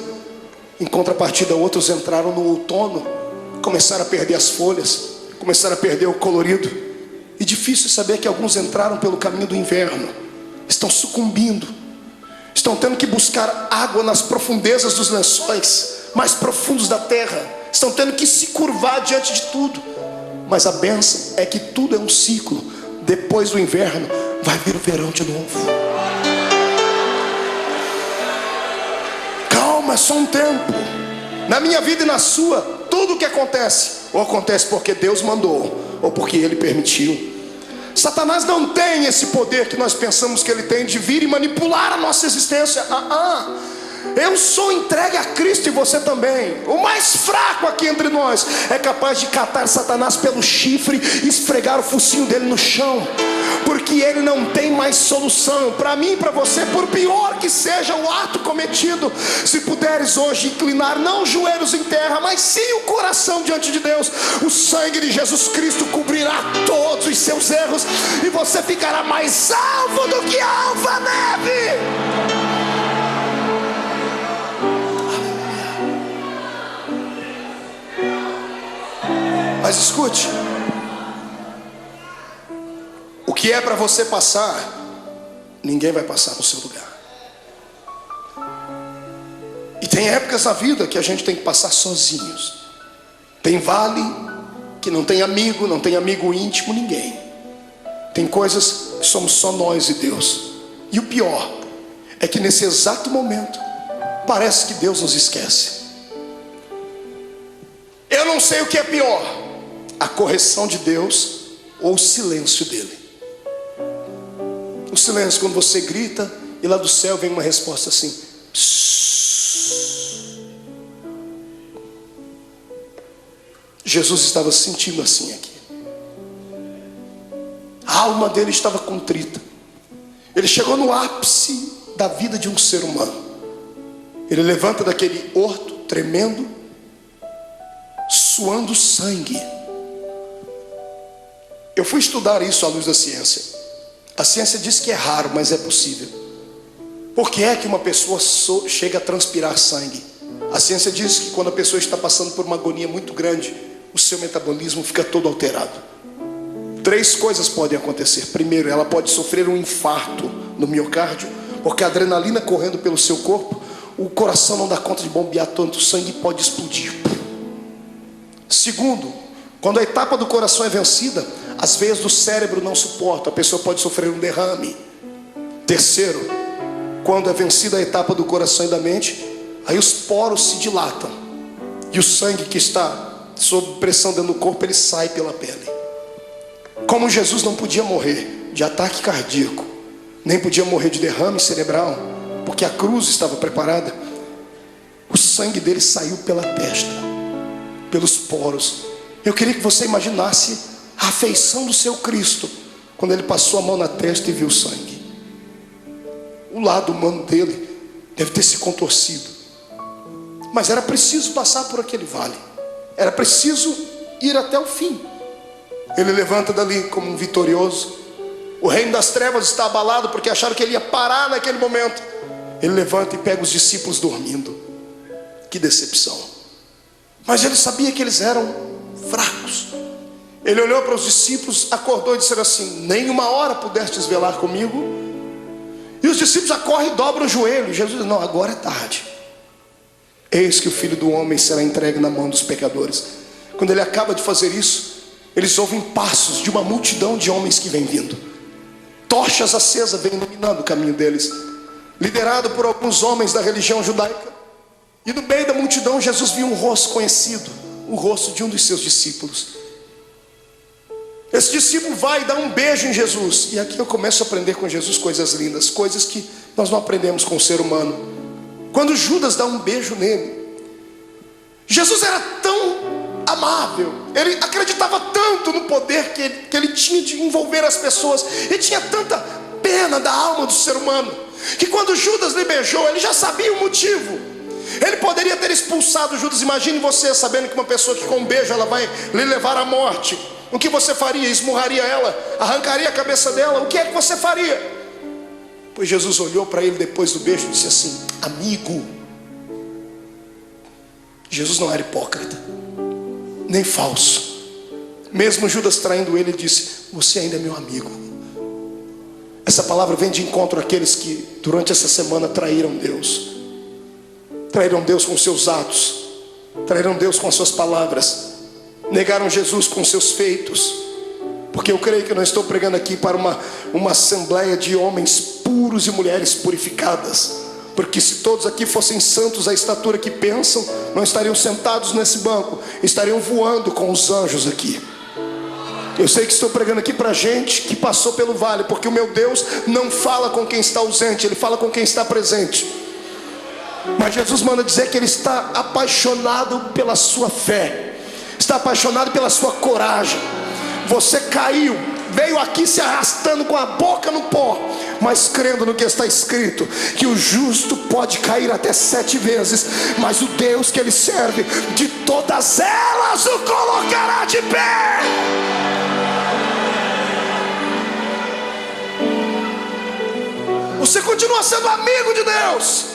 Em contrapartida, outros entraram no outono, começaram a perder as folhas, começaram a perder o colorido. E difícil saber que alguns entraram pelo caminho do inverno, estão sucumbindo, estão tendo que buscar água nas profundezas dos lençóis mais profundos da terra, estão tendo que se curvar diante de tudo. Mas a bênção é que tudo é um ciclo. Depois do inverno vai vir o verão de novo. Calma, é só um tempo. Na minha vida e na sua, tudo o que acontece, ou acontece porque Deus mandou, ou porque Ele permitiu. Satanás não tem esse poder que nós pensamos que ele tem, de vir e manipular a nossa existência. Eu sou entregue a Cristo e você também. O mais fraco aqui entre nós é capaz de catar Satanás pelo chifre e esfregar o focinho dele no chão, porque ele não tem mais solução. Para mim e para você, por pior que seja o ato cometido, se puderes hoje inclinar não os joelhos em terra, mas sim o coração diante de Deus, o sangue de Jesus Cristo cobrirá todos os seus erros e você ficará mais alvo do que a alva-neve. Mas escute, o que é para você passar, ninguém vai passar no seu lugar. E tem épocas na vida que a gente tem que passar sozinhos. Tem vale que não tem amigo íntimo, ninguém. Tem coisas que somos só nós e Deus. E o pior é que nesse exato momento parece que Deus nos esquece. Eu não sei o que é pior, a correção de Deus ou o silêncio dele. O silêncio, quando você grita e lá do céu vem uma resposta assim: psss. Jesus estava sentindo assim aqui. A alma dele estava contrita. Ele chegou no ápice da vida de um ser humano. Ele levanta daquele horto tremendo, suando sangue. Eu fui estudar isso à luz da ciência. A ciência diz que é raro, mas é possível. Por que é que uma pessoa chega a transpirar sangue? A ciência diz que quando a pessoa está passando por uma agonia muito grande, o seu metabolismo fica todo alterado. 3 coisas podem acontecer. Primeiro, ela pode sofrer um infarto no miocárdio, porque a adrenalina correndo pelo seu corpo, o coração não dá conta de bombear tanto sangue e pode explodir. Segundo, quando a etapa do coração é vencida, as veias do cérebro não suportam, a pessoa pode sofrer um derrame. Terceiro, quando é vencida a etapa do coração e da mente, aí os poros se dilatam e o sangue que está sob pressão dentro do corpo, ele sai pela pele. Como Jesus não podia morrer de ataque cardíaco, nem podia morrer de derrame cerebral, porque a cruz estava preparada, o sangue dele saiu pela testa, pelos poros. Eu queria que você imaginasse a afeição do seu Cristo quando ele passou a mão na testa e viu o sangue. O lado humano dele deve ter se contorcido, mas era preciso passar por aquele vale, era preciso ir até o fim. Ele levanta dali como um vitorioso. O reino das trevas está abalado porque acharam que ele ia parar naquele momento. Ele levanta e pega os discípulos dormindo. Que decepção. Mas ele sabia que eles eram fracos. Ele olhou para os discípulos, acordou e disse assim: nem uma hora pudestes velar comigo? E os discípulos já correm e dobram o joelho. Jesus diz: não, agora é tarde. Eis que o Filho do Homem será entregue na mão dos pecadores. Quando ele acaba de fazer isso, eles ouvem passos de uma multidão de homens que vem vindo. Tochas acesas vêm iluminando o caminho deles, liderado por alguns homens da religião judaica. E no meio da multidão Jesus viu um rosto conhecido, o rosto de um dos seus discípulos. Esse discípulo vai dar um beijo em Jesus. E aqui eu começo a aprender com Jesus coisas lindas, coisas que nós não aprendemos com o ser humano. Quando Judas dá um beijo nele, Jesus era tão amável, ele acreditava tanto no poder que ele tinha de envolver as pessoas, ele tinha tanta pena da alma do ser humano, que quando Judas lhe beijou, ele já sabia o motivo. Ele poderia ter expulsado Judas. Imagine você sabendo que uma pessoa que com um beijo ela vai lhe levar à morte. O que você faria? Esmurraria ela? Arrancaria a cabeça dela? O que é que você faria? Pois Jesus olhou para ele depois do beijo e disse assim: amigo. Jesus não era hipócrita, nem falso. Mesmo Judas traindo ele, disse: você ainda é meu amigo. Essa palavra vem de encontro àqueles que durante essa semana traíram Deus. Traíram Deus com seus atos, traíram Deus com as suas palavras, negaram Jesus com seus feitos. Porque eu creio que eu não estou pregando aqui para uma assembleia de homens puros e mulheres purificadas, porque se todos aqui fossem santos à estatura que pensam, não estariam sentados nesse banco, estariam voando com os anjos aqui. Eu sei que estou pregando aqui para gente que passou pelo vale, porque o meu Deus não fala com quem está ausente, Ele fala com quem está presente. Mas Jesus manda dizer que Ele está apaixonado pela sua fé, está apaixonado pela sua coragem. Você caiu, veio aqui se arrastando com a boca no pó, mas crendo no que está escrito, que o justo pode cair até 7 vezes, mas o Deus que Ele serve, de todas elas o colocará de pé. Você continua sendo amigo de Deus.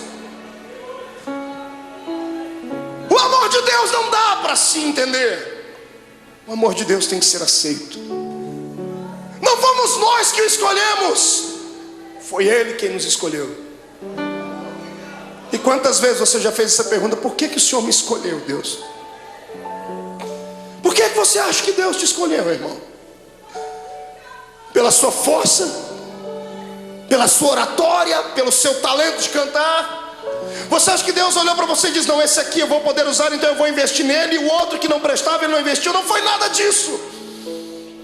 O amor de Deus não dá para se entender. O amor de Deus tem que ser aceito. Não fomos nós que o escolhemos, foi Ele quem nos escolheu. E quantas vezes você já fez essa pergunta: por que o Senhor me escolheu, Deus? Por que você acha que Deus te escolheu, irmão? Pela sua força? Pela sua oratória? Pelo seu talento de cantar? Você acha que Deus olhou para você e disse: não, esse aqui eu vou poder usar, então eu vou investir nele, e o outro que não prestava ele não investiu? Não foi nada disso.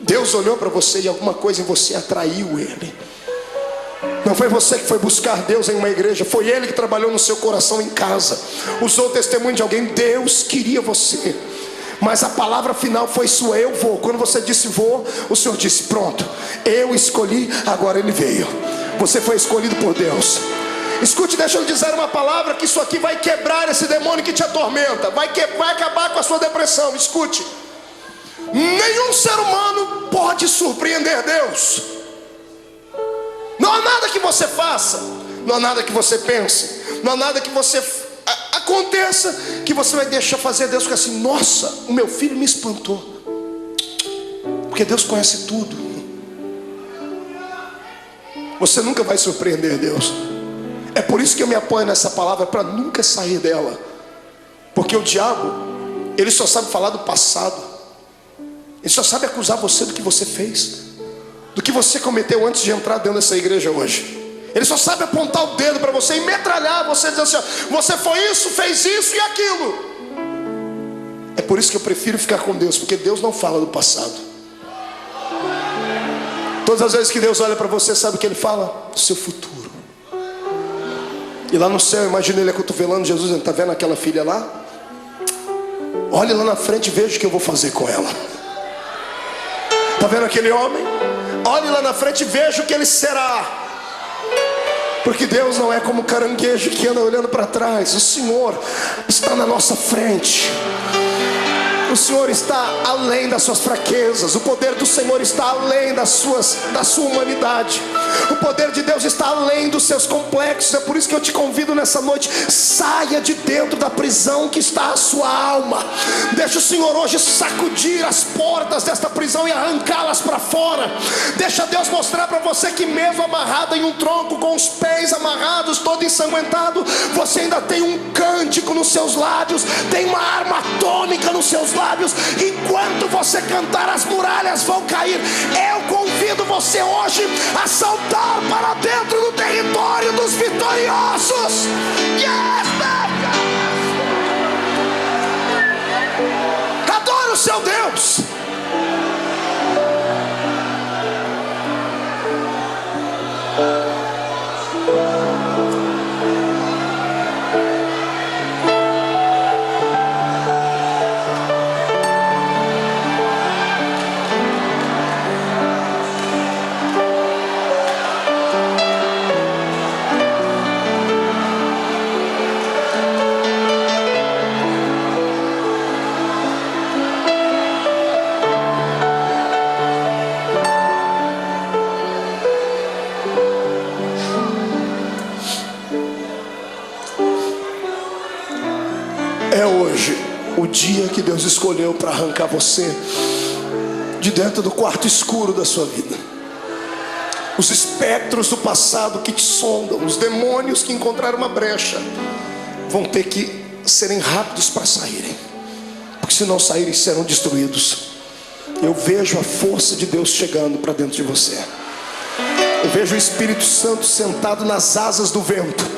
Deus olhou para você e alguma coisa em você atraiu Ele. Não foi você que foi buscar Deus em uma igreja, foi Ele que trabalhou no seu coração em casa, usou o testemunho de alguém. Deus queria você, mas a palavra final foi sua: eu vou. Quando você disse vou, o Senhor disse: pronto, eu escolhi, agora Ele veio. Você foi escolhido por Deus. Escute, deixa eu lhe dizer uma palavra, que isso aqui vai quebrar esse demônio que te atormenta, vai acabar com a sua depressão. Escute: nenhum ser humano pode surpreender Deus. Não há nada que você faça, não há nada que você pense, não há nada que você aconteça que você vai deixar fazer Deus ficar assim: nossa, o meu filho me espantou. Porque Deus conhece tudo. Você nunca vai surpreender Deus. É por isso que eu me apoio nessa palavra, para nunca sair dela. Porque o diabo, ele só sabe falar do passado. Ele só sabe acusar você do que você fez, do que você cometeu antes de entrar dentro dessa igreja hoje. Ele só sabe apontar o dedo para você e metralhar você, dizendo assim: você foi isso, fez isso e aquilo. É por isso que eu prefiro ficar com Deus, porque Deus não fala do passado. Todas as vezes que Deus olha para você, sabe o que Ele fala? Do seu futuro. E lá no céu, imagina Ele acotovelando Jesus, dizendo: está vendo aquela filha lá? Olhe lá na frente e veja o que eu vou fazer com ela. Está vendo aquele homem? Olhe lá na frente e veja o que ele será. Porque Deus não é como caranguejo que anda olhando para trás. O Senhor está na nossa frente. O Senhor está além das suas fraquezas. O poder do Senhor está além da sua humanidade. O poder de Deus está além dos seus complexos. É por isso que eu te convido nessa noite: saia de dentro da prisão que está a sua alma. Deixa o Senhor hoje sacudir as portas desta prisão e arrancá-las para fora. Deixa Deus mostrar para você que mesmo amarrado em um tronco, com os pés amarrados, todo ensanguentado, você ainda tem um cântico nos seus lábios, tem uma arma atômica nos seus lábios. Enquanto você cantar, as muralhas vão cair. Eu convido você hoje a saltar para dentro do território dos vitoriosos. Yes, adore o seu Deus. É hoje o dia que Deus escolheu para arrancar você de dentro do quarto escuro da sua vida. Os espectros do passado que te sondam, os demônios que encontraram uma brecha, vão ter que serem rápidos para saírem, porque se não saírem serão destruídos. Eu vejo a força de Deus chegando para dentro de você. Eu vejo o Espírito Santo sentado nas asas do vento,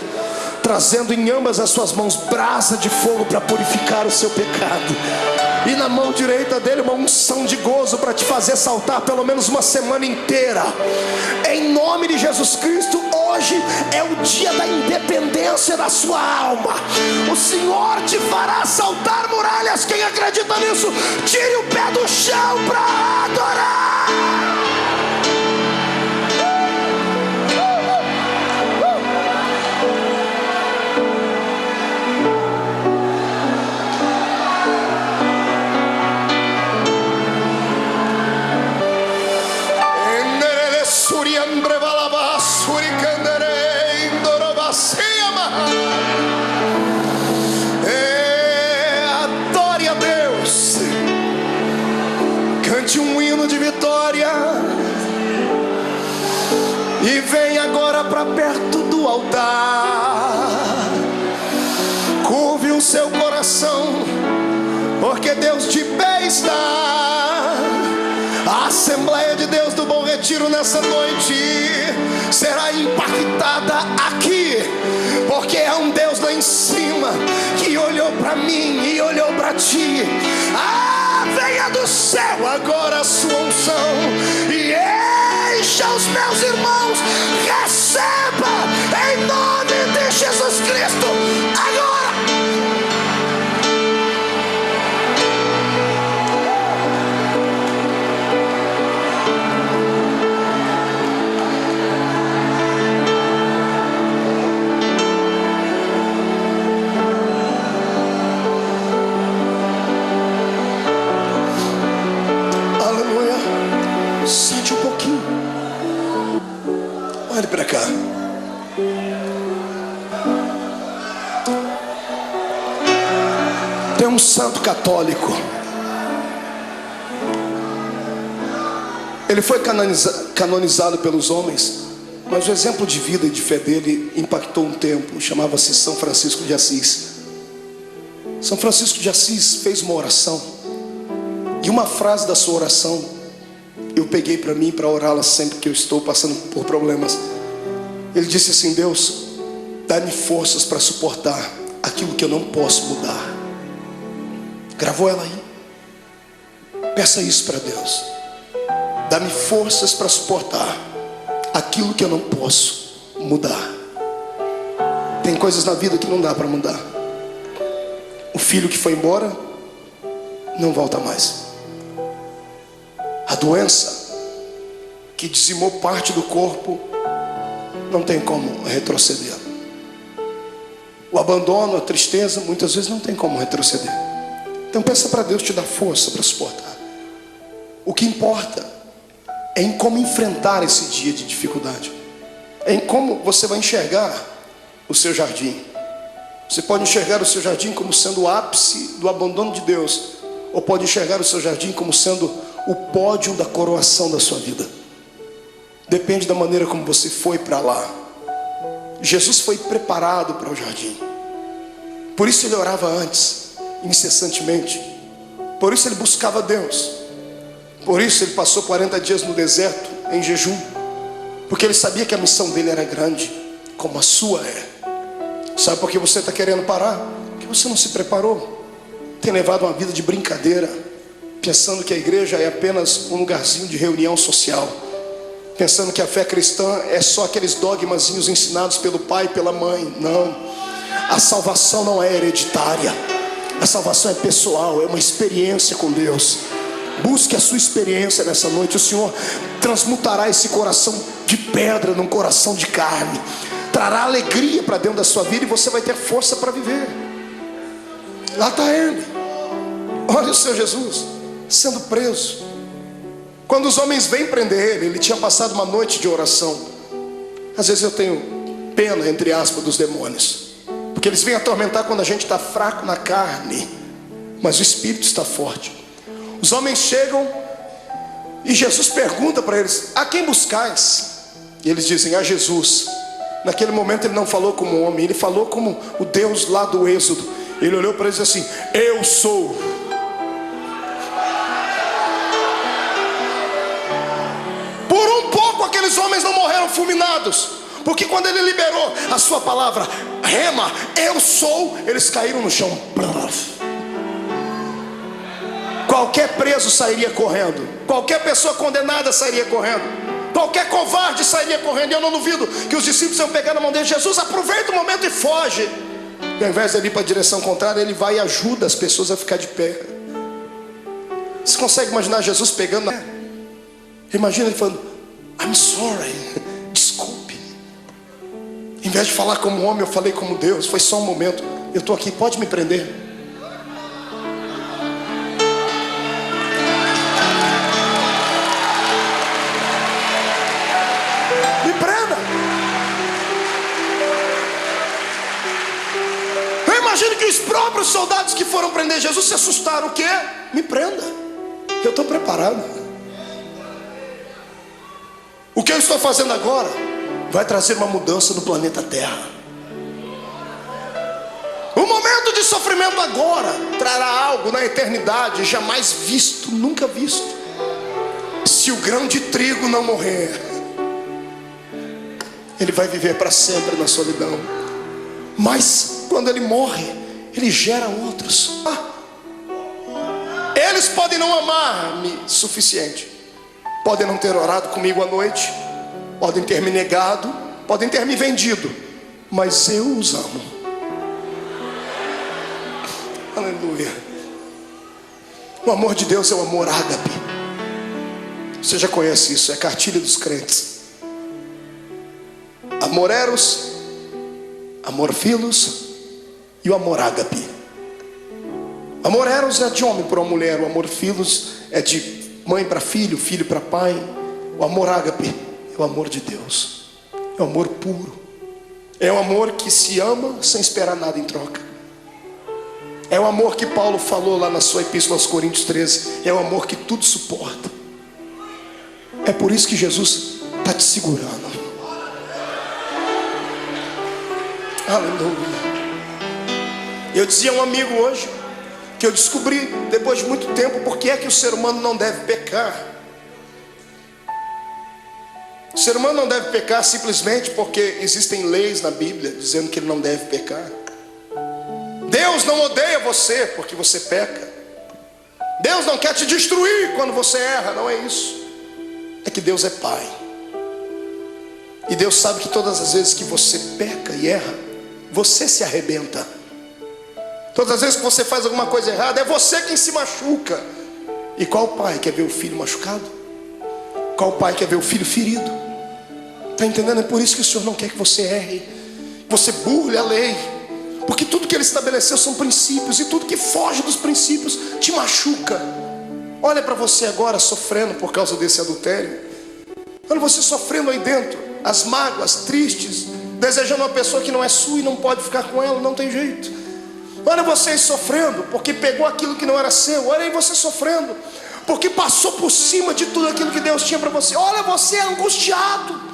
trazendo em ambas as suas mãos brasa de fogo para purificar o seu pecado. e na mão direita dele uma unção de gozo para te fazer saltar pelo menos uma semana inteira. Em nome de Jesus Cristo, hoje é o dia da independência da sua alma. O Senhor te fará saltar muralhas. Quem acredita nisso, tire o pé do chão para adorar. Adore a Deus, cante um hino de vitória e vem agora para perto do altar. Curve o seu coração, porque Deus de pé está. A Assembleia de Deus do Bom Retiro nessa noite será impactada aqui, porque é um Deus lá em cima que olhou para mim e olhou para ti. Venha do céu agora a sua unção e encha os meus irmãos. Receba em nome de Jesus Cristo agora. Sente um pouquinho. Olhe para cá. Tem um santo católico. Ele foi canonizado pelos homens, mas o exemplo de vida e de fé dele impactou um tempo. Chamava-se São Francisco de Assis. São Francisco de Assis fez uma oração, e uma frase da sua oração eu peguei para mim, para orá-la sempre que eu estou passando por problemas. Ele disse assim: Deus, dá-me forças para suportar aquilo que eu não posso mudar. Gravou ela aí? Peça isso para Deus. Dá-me forças para suportar aquilo que eu não posso mudar. Tem coisas na vida que não dá para mudar. O filho que foi embora não volta mais. A doença que dizimou parte do corpo não tem como retroceder. O abandono, a tristeza, muitas vezes não tem como retroceder. Então peça para Deus te dar força para suportar. O que importa é em como enfrentar esse dia de dificuldade. É em como você vai enxergar o seu jardim. Você pode enxergar o seu jardim como sendo o ápice do abandono de Deus, ou pode enxergar o seu jardim como sendo o pódio da coroação da sua vida. Depende da maneira como você foi para lá. Jesus foi preparado para o jardim. Por isso ele orava antes, incessantemente. Por isso ele buscava Deus. Por isso ele passou 40 dias no deserto, em jejum. Porque ele sabia que a missão dele era grande, como a sua é. Sabe por que você está querendo parar? Porque você não se preparou. Tem levado uma vida de brincadeira, pensando que a igreja é apenas um lugarzinho de reunião social, pensando que a fé cristã é só aqueles dogmazinhos ensinados pelo pai e pela mãe. Não, a salvação não é hereditária. A salvação é pessoal, é uma experiência com Deus. Busque a sua experiência nessa noite. O Senhor transmutará esse coração de pedra num coração de carne, trará alegria para dentro da sua vida, e você vai ter força para viver. Lá está ele. Olha o seu Jesus sendo preso. Quando os homens vêm prender ele, ele tinha passado uma noite de oração. Às vezes eu tenho pena, entre aspas, dos demônios, porque eles vêm atormentar quando a gente está fraco na carne, mas o espírito está forte. Os homens chegam e Jesus pergunta para eles: a quem buscais? E eles dizem: a Jesus. Naquele momento ele não falou como homem, ele falou como o Deus lá do Êxodo. Ele olhou para eles assim: eu sou. Por um pouco aqueles homens não morreram fulminados, porque quando ele liberou a sua palavra, rema, eu sou, eles caíram no chão. Qualquer preso sairia correndo, qualquer pessoa condenada sairia correndo, qualquer covarde sairia correndo. E eu não duvido que os discípulos iam pegar na mão dele: Jesus, aproveita o momento e foge. E ao invés de ele ir para a direção contrária, ele vai e ajuda as pessoas a ficar de pé. Você consegue imaginar Jesus pegando Imagina ele falando: I'm sorry, desculpe. Em vez de falar como homem, eu falei como Deus. Foi só um momento, eu estou aqui, pode me prender. Me prenda. Eu imagino que os próprios soldados que foram prender Jesus se assustaram. O quê? Me prenda, eu estou preparado. O que eu estou fazendo agora vai trazer uma mudança no planeta Terra. O momento de sofrimento agora trará algo na eternidade jamais visto, nunca visto. Se o grão de trigo não morrer, ele vai viver para sempre na solidão. Mas quando ele morre, ele gera outros. Eles podem não amar-me suficiente, podem não ter orado comigo à noite, podem ter me negado, podem ter me vendido, mas eu os amo. Aleluia. O amor de Deus é o amor ágape. Você já conhece isso, é a cartilha dos crentes. Amor eros, amor filos e o amor ágape. Amor eros é de homem para uma mulher, o amor filos é de mãe para filho, filho para pai. O amor ágape é o amor de Deus, é o amor puro, é o amor que se ama sem esperar nada em troca. É o amor que Paulo falou lá na sua epístola aos Coríntios 13. É o amor que tudo suporta. É por isso que Jesus está te segurando. Aleluia. Eu dizia a um amigo hoje que eu descobri depois de muito tempo por que é que o ser humano não deve pecar. O ser humano não deve pecar simplesmente porque existem leis na Bíblia dizendo que ele não deve pecar. Deus não odeia você porque você peca. Deus não quer te destruir quando você erra, não é isso. É que Deus é Pai. E Deus sabe que todas as vezes que você peca e erra, você se arrebenta. Todas as vezes que você faz alguma coisa errada, é você quem se machuca. E qual pai quer ver o filho machucado? Qual pai quer ver o filho ferido? Está entendendo? É por isso que o Senhor não quer que você erre, que você burle a lei. Porque tudo que Ele estabeleceu são princípios, e tudo que foge dos princípios te machuca. Olha para você agora sofrendo por causa desse adultério. Olha você sofrendo aí dentro, as mágoas, tristes, desejando uma pessoa que não é sua e não pode ficar com ela, não tem jeito. Olha vocês sofrendo porque pegou aquilo que não era seu. Olha aí você sofrendo porque passou por cima de tudo aquilo que Deus tinha para você. Olha você angustiado.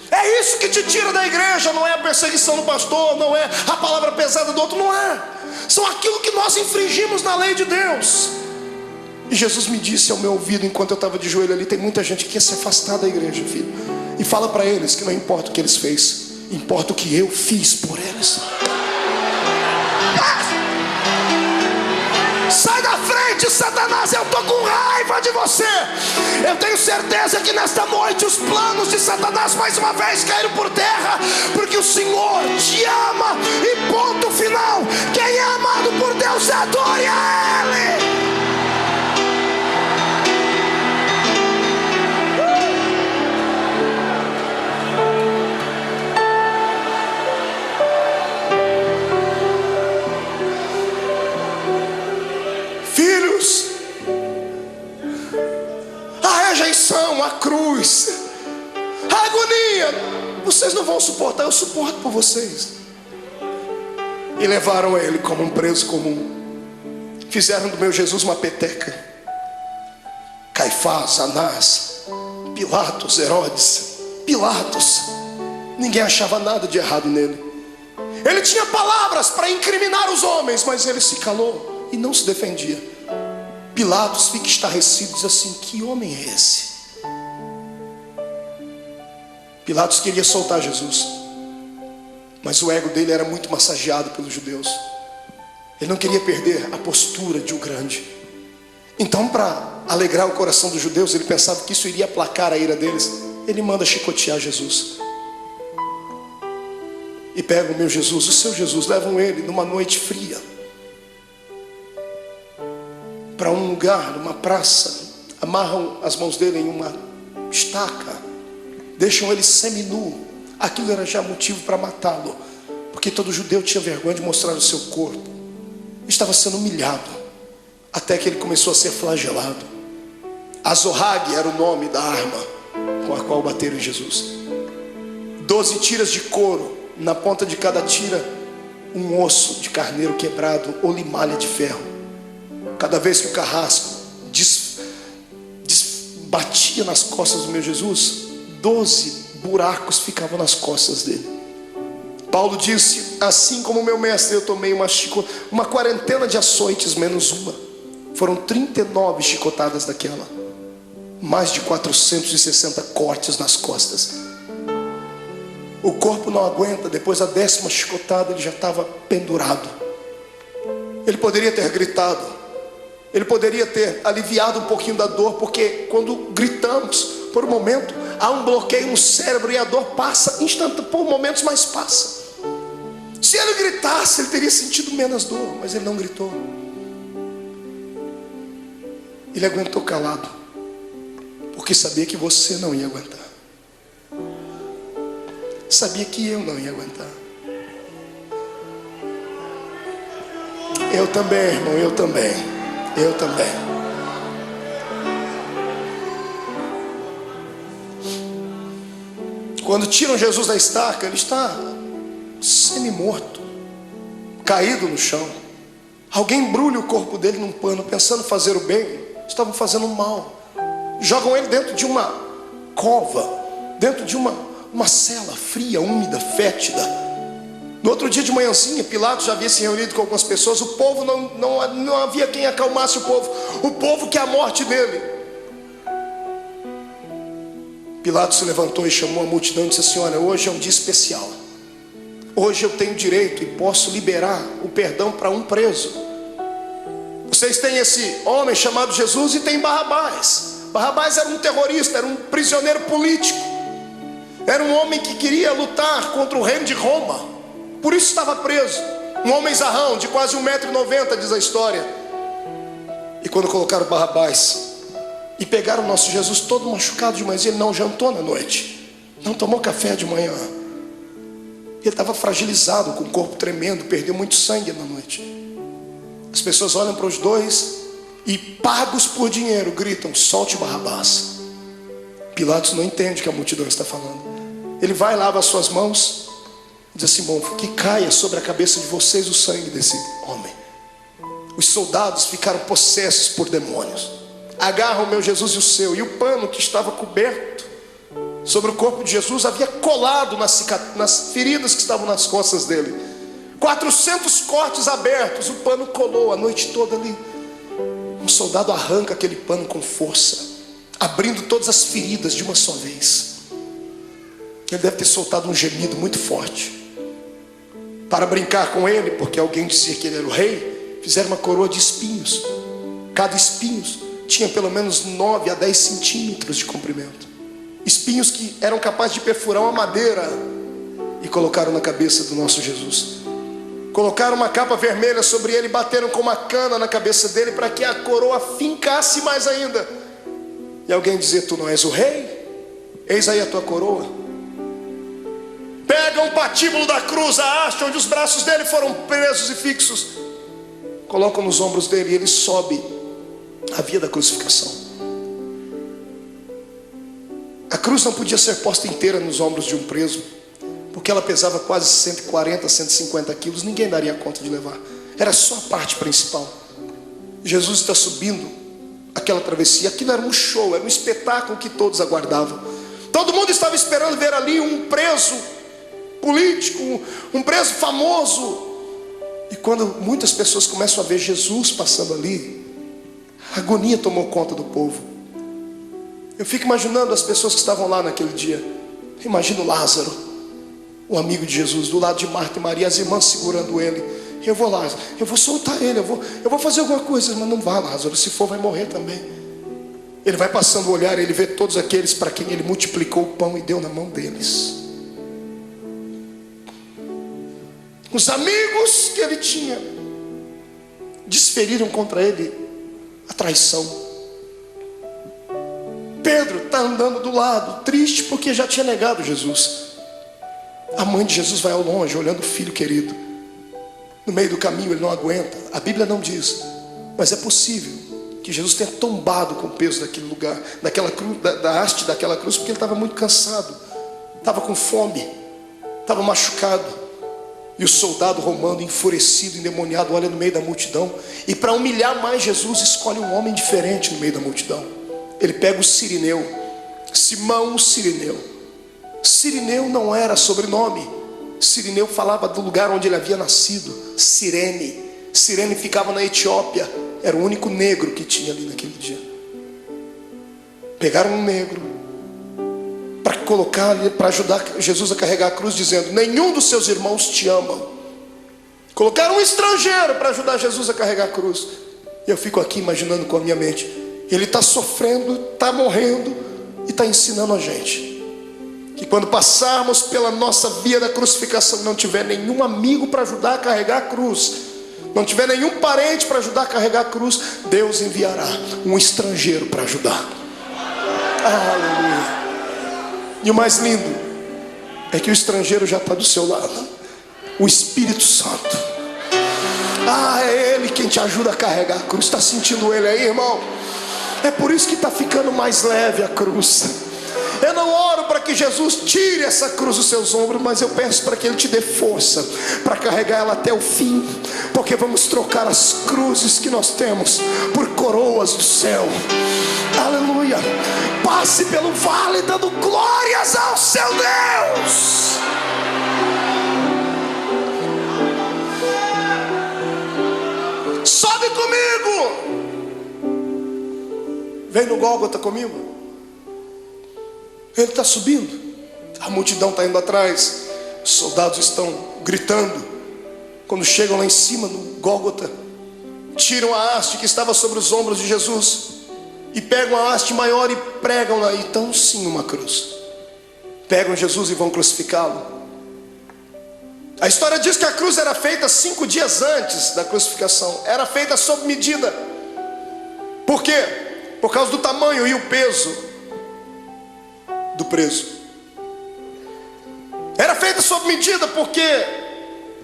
É isso que te tira da igreja. Não é a perseguição do pastor, não é a palavra pesada do outro, não é. São aquilo que nós infringimos na lei de Deus. E Jesus me disse ao meu ouvido enquanto eu estava de joelho ali: tem muita gente que quer se afastar da igreja, filho. E fala para eles que não importa o que eles fez, importa o que eu fiz por eles. Sai da frente, Satanás, eu estou com raiva de você. Eu tenho certeza que nesta noite os planos de Satanás mais uma vez caíram por terra, porque o Senhor te ama. E ponto final. Quem é amado por Deus, adore a Ele. Filhos, a rejeição, a cruz, a agonia, vocês não vão suportar, eu suporto por vocês. E levaram ele como um preso comum. Fizeram do meu Jesus uma peteca. Caifás, Anás, Pilatos, Herodes, Pilatos. Ninguém achava nada de errado nele. Ele tinha palavras para incriminar os homens, mas ele se calou e não se defendia. Pilatos fica estarrecido e diz assim: que homem é esse? Pilatos queria soltar Jesus, mas o ego dele era muito massageado pelos judeus. Ele não queria perder a postura de o grande. Então, para alegrar o coração dos judeus, ele pensava que isso iria aplacar a ira deles. Ele manda chicotear Jesus. E pegam o meu Jesus, o seu Jesus, levam ele numa noite fria para um lugar, numa praça, amarram as mãos dele em uma estaca, deixam ele seminu. Aquilo era já motivo para matá-lo, porque todo judeu tinha vergonha de mostrar o seu corpo. Estava sendo humilhado, até que ele começou a ser flagelado. Azorrague era o nome da arma com a qual bateram em Jesus. 12 tiras de couro, na ponta de cada tira um osso de carneiro quebrado ou limalha de ferro. Cada vez que o carrasco batia nas costas do meu Jesus, 12 buracos ficavam nas costas dele. Paulo disse: assim como meu mestre, eu tomei uma quarentena de açoites menos uma. Foram 39 chicotadas daquela, mais de 460 cortes nas costas. O corpo não aguenta. Depois da 10ª chicotada, ele já estava pendurado. Ele poderia ter gritado, ele poderia ter aliviado um pouquinho da dor, porque quando gritamos, por um momento, há um bloqueio no cérebro e a dor passa por momentos, mas passa. Se ele gritasse, ele teria sentido menos dor, mas ele não gritou. Ele aguentou calado, porque sabia que você não ia aguentar. Sabia que eu não ia aguentar. Eu também, irmão, eu também. Quando tiram Jesus da estaca, ele está semi-morto, caído no chão. Alguém embrulha o corpo dele num pano, pensando fazer o bem, estavam fazendo o mal. Jogam ele dentro de uma cova, dentro de uma cela fria, úmida, fétida. No outro dia de manhãzinha, Pilatos já havia se reunido com algumas pessoas. O povo não havia quem acalmasse o povo quer a morte dele. Pilatos se levantou e chamou a multidão e disse assim: olha, hoje é um dia especial. Hoje eu tenho direito e posso liberar o perdão para um preso. Vocês têm esse homem chamado Jesus e tem Barrabás. Barrabás era um terrorista, era um prisioneiro político, era um homem que queria lutar contra o reino de Roma, por isso estava preso. Um homem zarrão, de quase 1,90 m, diz a história. E quando colocaram Barrabás e pegaram o nosso Jesus todo machucado de manhã, ele não jantou na noite, não tomou café de manhã. Ele estava fragilizado, com o corpo tremendo, perdeu muito sangue na noite. As pessoas olham para os dois e, pagos por dinheiro, gritam: solte Barrabás. Pilatos não entende o que a multidão está falando. Ele vai, lava as suas mãos, diz assim: bom, que caia sobre a cabeça de vocês o sangue desse homem. Os soldados ficaram possessos por demônios. Agarram o meu Jesus e o seu, e o pano que estava coberto sobre o corpo de Jesus havia colado nas feridas que estavam nas costas dele. 400 cortes abertos, o pano colou a noite toda ali. Um soldado arranca aquele pano com força, abrindo todas as feridas de uma só vez. Ele deve ter soltado um gemido muito forte. Para brincar com ele, porque alguém dizia que ele era o rei, fizeram uma coroa de espinhos. Cada espinho tinha pelo menos 9 a 10 centímetros de comprimento. Espinhos que eram capazes de perfurar uma madeira. E colocaram na cabeça do nosso Jesus. Colocaram uma capa vermelha sobre ele, bateram com uma cana na cabeça dele para que a coroa fincasse mais ainda. E alguém dizia: tu não és o rei? Eis aí a tua coroa. Pegam o patíbulo da cruz, a haste onde os braços dele foram presos e fixos, colocam nos ombros dele e ele sobe a via da crucificação. A cruz não podia ser posta inteira nos ombros de um preso, porque ela pesava quase 140, 150 quilos. Ninguém daria conta de levar. Era só a parte principal. Jesus está subindo aquela travessia. Aquilo era um show, era um espetáculo que todos aguardavam. Todo mundo estava esperando ver ali um preso político, um preso famoso. E quando muitas pessoas começam a ver Jesus passando ali, a agonia tomou conta do povo. Eu fico imaginando as pessoas que estavam lá naquele dia. Imagino Lázaro, o amigo de Jesus, do lado de Marta e Maria, as irmãs segurando ele. eu vou lá, eu vou soltar ele, eu vou fazer alguma coisa. Mas não vá, Lázaro, se for vai morrer também. Ele vai passando o olhar, ele vê todos aqueles para quem ele multiplicou o pão e deu na mão deles. Os amigos que ele tinha desferiram contra ele a traição. Pedro está andando do lado, triste porque já tinha negado Jesus. A mãe de Jesus vai ao longe, olhando o filho querido. No meio do caminho ele não aguenta. A Bíblia não diz, mas é possível que Jesus tenha tombado com o peso daquele lugar, daquela cruz, da haste daquela cruz, porque ele estava muito cansado, estava com fome, estava machucado. E o soldado romano, enfurecido, endemoniado, olha no meio da multidão, e para humilhar mais Jesus, escolhe um homem diferente no meio da multidão. Ele pega o Cirineu, Simão o Cirineu. Cirineu não era sobrenome. Cirineu falava do lugar onde ele havia nascido, Cirene. Cirene ficava na Etiópia. Era o único negro que tinha ali naquele dia. Pegaram um negro para colocar ali, para ajudar Jesus a carregar a cruz, dizendo: nenhum dos seus irmãos te amam. Colocaram um estrangeiro para ajudar Jesus a carregar a cruz. E eu fico aqui imaginando com a minha mente, ele está sofrendo, está morrendo e está ensinando a gente que quando passarmos pela nossa via da crucificação, não tiver nenhum amigo para ajudar a carregar a cruz, não tiver nenhum parente para ajudar a carregar a cruz, Deus enviará um estrangeiro para ajudar. Aleluia. E o mais lindo é que o estrangeiro já está do seu lado, o Espírito Santo. É Ele quem te ajuda a carregar a cruz. Está sentindo Ele aí, irmão? É por isso que está ficando mais leve a cruz. Eu não oro para que Jesus tire essa cruz dos seus ombros, mas eu peço para que Ele te dê força para carregar ela até o fim, porque vamos trocar as cruzes que nós temos por coroas do céu. Aleluia. Passe pelo vale dando glórias ao seu Deus. Sobe comigo. Vem no Gólgota comigo. Ele está subindo, a multidão está indo atrás, os soldados estão gritando. Quando chegam lá em cima no Gólgota, tiram a haste que estava sobre os ombros de Jesus e pegam a haste maior e pregam lá, então sim uma cruz. Pegam Jesus e vão crucificá-lo. A história diz que a cruz era feita 5 dias antes da crucificação, era feita sob medida. Por quê? Por causa do tamanho e o peso do preso. Era feita sob medida porque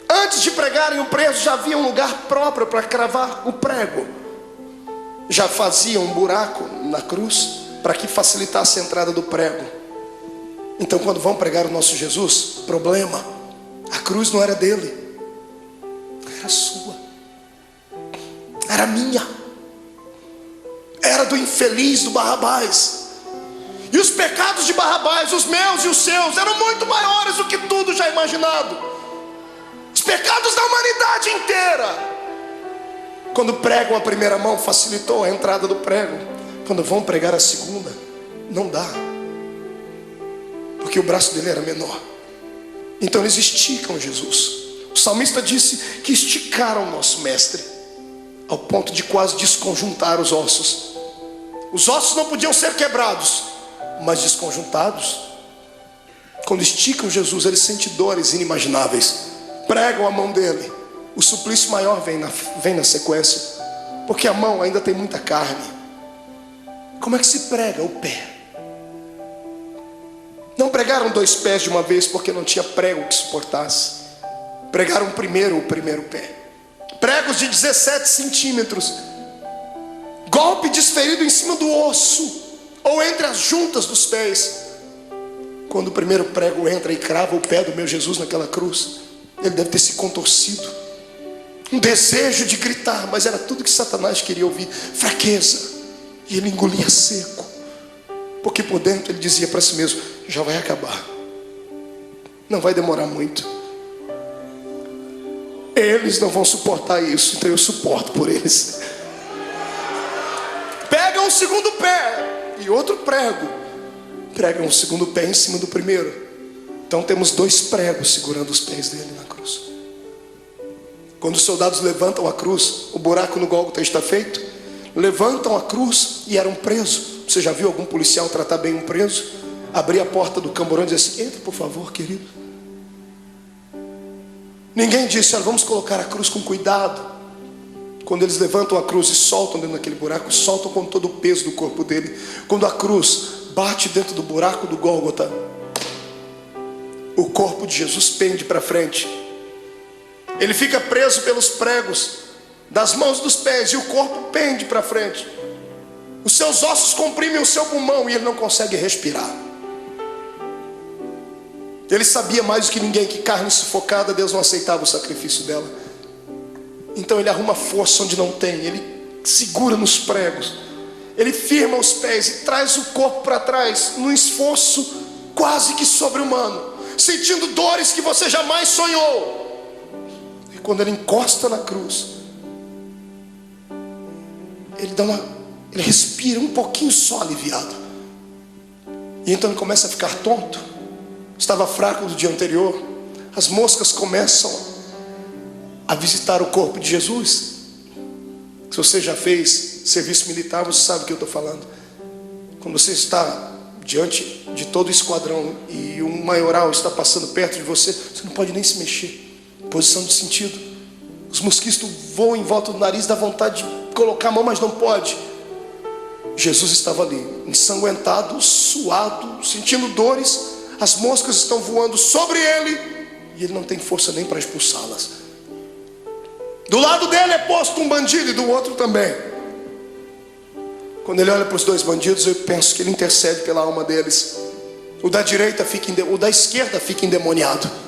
antes de pregarem o preso já havia um lugar próprio para cravar o prego. Já faziam um buraco na cruz para que facilitasse a entrada do prego. Então quando vão pregar o nosso Jesus, problema, a cruz não era dele, era sua, era minha, era do infeliz, do Barrabás. E os pecados de Barrabás, os meus e os seus, eram muito maiores do que tudo já imaginado. Os pecados da humanidade inteira. Quando pregam a primeira mão, facilitou a entrada do prego. Quando vão pregar a segunda, não dá, porque o braço dele era menor. Então eles esticam Jesus. O salmista disse que esticaram o nosso mestre, ao ponto de quase desconjuntar os ossos. Os ossos não podiam ser quebrados, mas desconjuntados. Quando esticam Jesus, ele sente dores inimagináveis. Pregam a mão dele, o suplício maior vem na sequência, porque a mão ainda tem muita carne. Como é que se prega o pé? Não pregaram 2 pés de uma vez, porque não tinha prego que suportasse. Pregaram primeiro o primeiro pé. Pregos de 17 centímetros, golpe desferido em cima do osso, ou entre as juntas dos pés. Quando o primeiro prego entra e crava o pé do meu Jesus naquela cruz, ele deve ter se contorcido, um desejo de gritar, mas era tudo que Satanás queria ouvir, fraqueza. E ele engolia seco, porque por dentro ele dizia para si mesmo: já vai acabar, não vai demorar muito, eles não vão suportar isso, então eu suporto por eles. Pegam o segundo pé e outro prego, pregam o segundo pé em cima do primeiro. Então temos 2 pregos segurando os pés dele na cruz. Quando os soldados levantam a cruz, o buraco no Gólgota está feito. Levantam a cruz e era um preso. Você já viu algum policial tratar bem um preso? Abrir a porta do camburão e dizer assim: entra por favor, querido. Ninguém disse: olha, vamos colocar a cruz com cuidado. Quando eles levantam a cruz e soltam dentro daquele buraco, soltam com todo o peso do corpo dele. Quando a cruz bate dentro do buraco do Gólgota, o corpo de Jesus pende para frente. Ele fica preso pelos pregos das mãos e dos pés, e o corpo pende para frente. Os seus ossos comprimem o seu pulmão e ele não consegue respirar. Ele sabia mais do que ninguém que carne sufocada, Deus não aceitava o sacrifício dela. Então ele arruma força onde não tem, ele segura nos pregos, ele firma os pés e traz o corpo para trás, num esforço quase que sobre-humano, sentindo dores que você jamais sonhou. E quando ele encosta na cruz, ele respira um pouquinho só aliviado. E então ele começa a ficar tonto. Estava fraco do dia anterior. As moscas começam a visitar o corpo de Jesus. Se você já fez serviço militar, você sabe o que eu estou falando. Quando você está diante de todo o esquadrão e um maioral está passando perto de você, você não pode nem se mexer. Posição de sentido. Os mosquitos voam em volta do nariz, dá vontade de colocar a mão, mas não pode. Jesus estava ali, ensanguentado, suado, sentindo dores. As moscas estão voando sobre ele e ele não tem força nem para expulsá-las. Do lado dele é posto um bandido e do outro também. Quando ele olha para os dois bandidos, eu penso que ele intercede pela alma deles. O da direita o da esquerda fica endemoniado.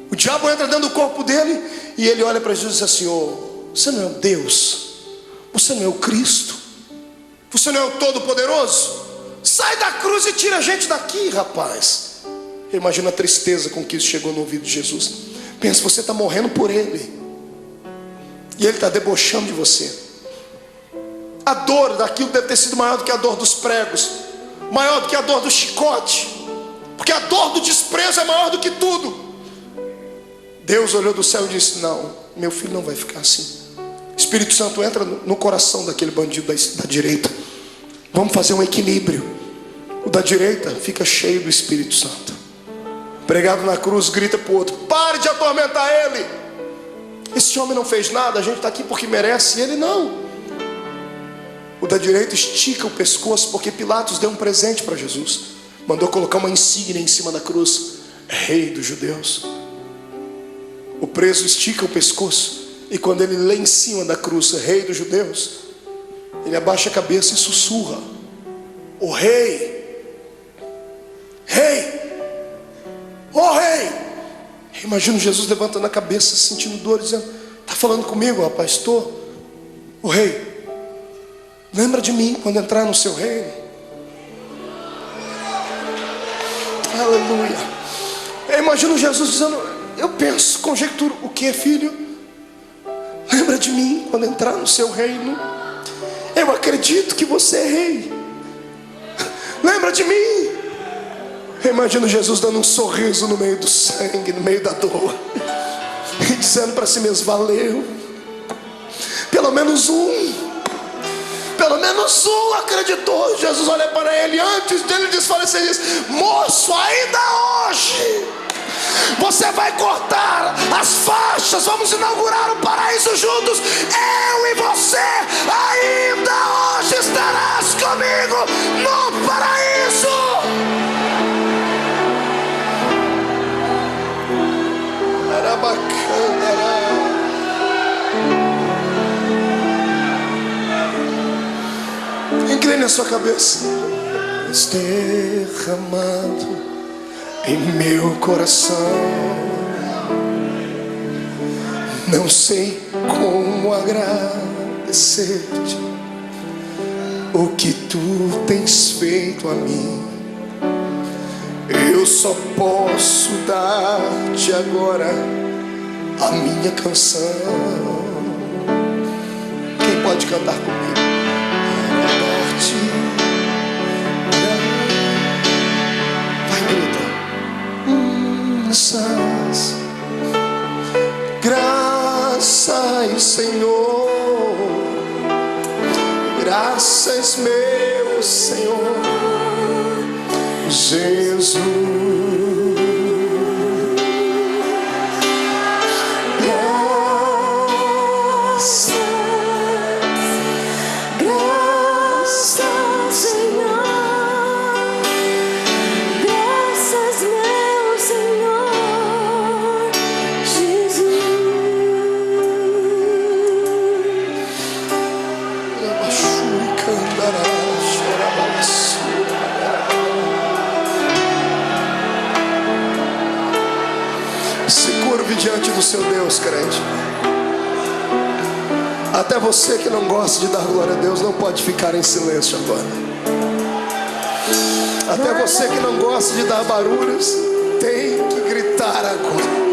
O diabo entra dentro do corpo dele e ele olha para Jesus e diz assim: oh, você não é o Deus, você não é o Cristo, você não é o Todo-Poderoso? Sai da cruz e tira a gente daqui, rapaz. Imagina a tristeza com que isso chegou no ouvido de Jesus. Pensa, você está morrendo por ele e ele está debochando de você. A dor daquilo deve ter sido maior do que a dor dos pregos, maior do que a dor do chicote, porque a dor do desprezo é maior do que tudo. Deus olhou do céu e disse: não, meu filho não vai ficar assim. Espírito Santo entra no coração daquele bandido da direita. Vamos fazer um equilíbrio. O da direita fica cheio do Espírito Santo. Pregado na cruz, grita para o outro: pare de atormentar ele. Esse homem não fez nada, a gente está aqui porque merece, ele não. O da direita estica o pescoço, porque Pilatos deu um presente para Jesus. Mandou colocar uma insígnia em cima da cruz: Rei dos Judeus. O preso estica o pescoço, e quando ele lê em cima da cruz Rei dos Judeus, ele abaixa a cabeça e sussurra: o Rei, Rei, ó Rei. Imagino Jesus levantando a cabeça, sentindo dor, dizendo: está falando comigo, rapaz? Estou. O Rei, lembra de mim quando entrar no seu reino. Aleluia. Eu imagino Jesus dizendo, eu penso, conjecturo: o que, filho? Lembra de mim quando entrar no seu reino. Eu acredito que você é rei. Lembra de mim. Eu imagino Jesus dando um sorriso no meio do sangue, no meio da dor, e dizendo para si mesmo: valeu. Pelo menos um acreditou. Jesus olha para ele antes dele desfalecer e diz: moço, ainda hoje você vai cortar as faixas, vamos inaugurar o paraíso juntos. Eu e você, ainda hoje estarás comigo no paraíso. Era bacana. Incline a sua cabeça. Derramado em meu coração, não sei como agradecer-te o que tu tens feito a mim. Eu só posso dar-te agora a minha canção. Quem pode cantar comigo? Graças meu Senhor Jesus. Diante do seu Deus, crente. Até você que não gosta de dar glória a Deus não pode ficar em silêncio agora. Até você que não gosta de dar barulhos tem que gritar agora.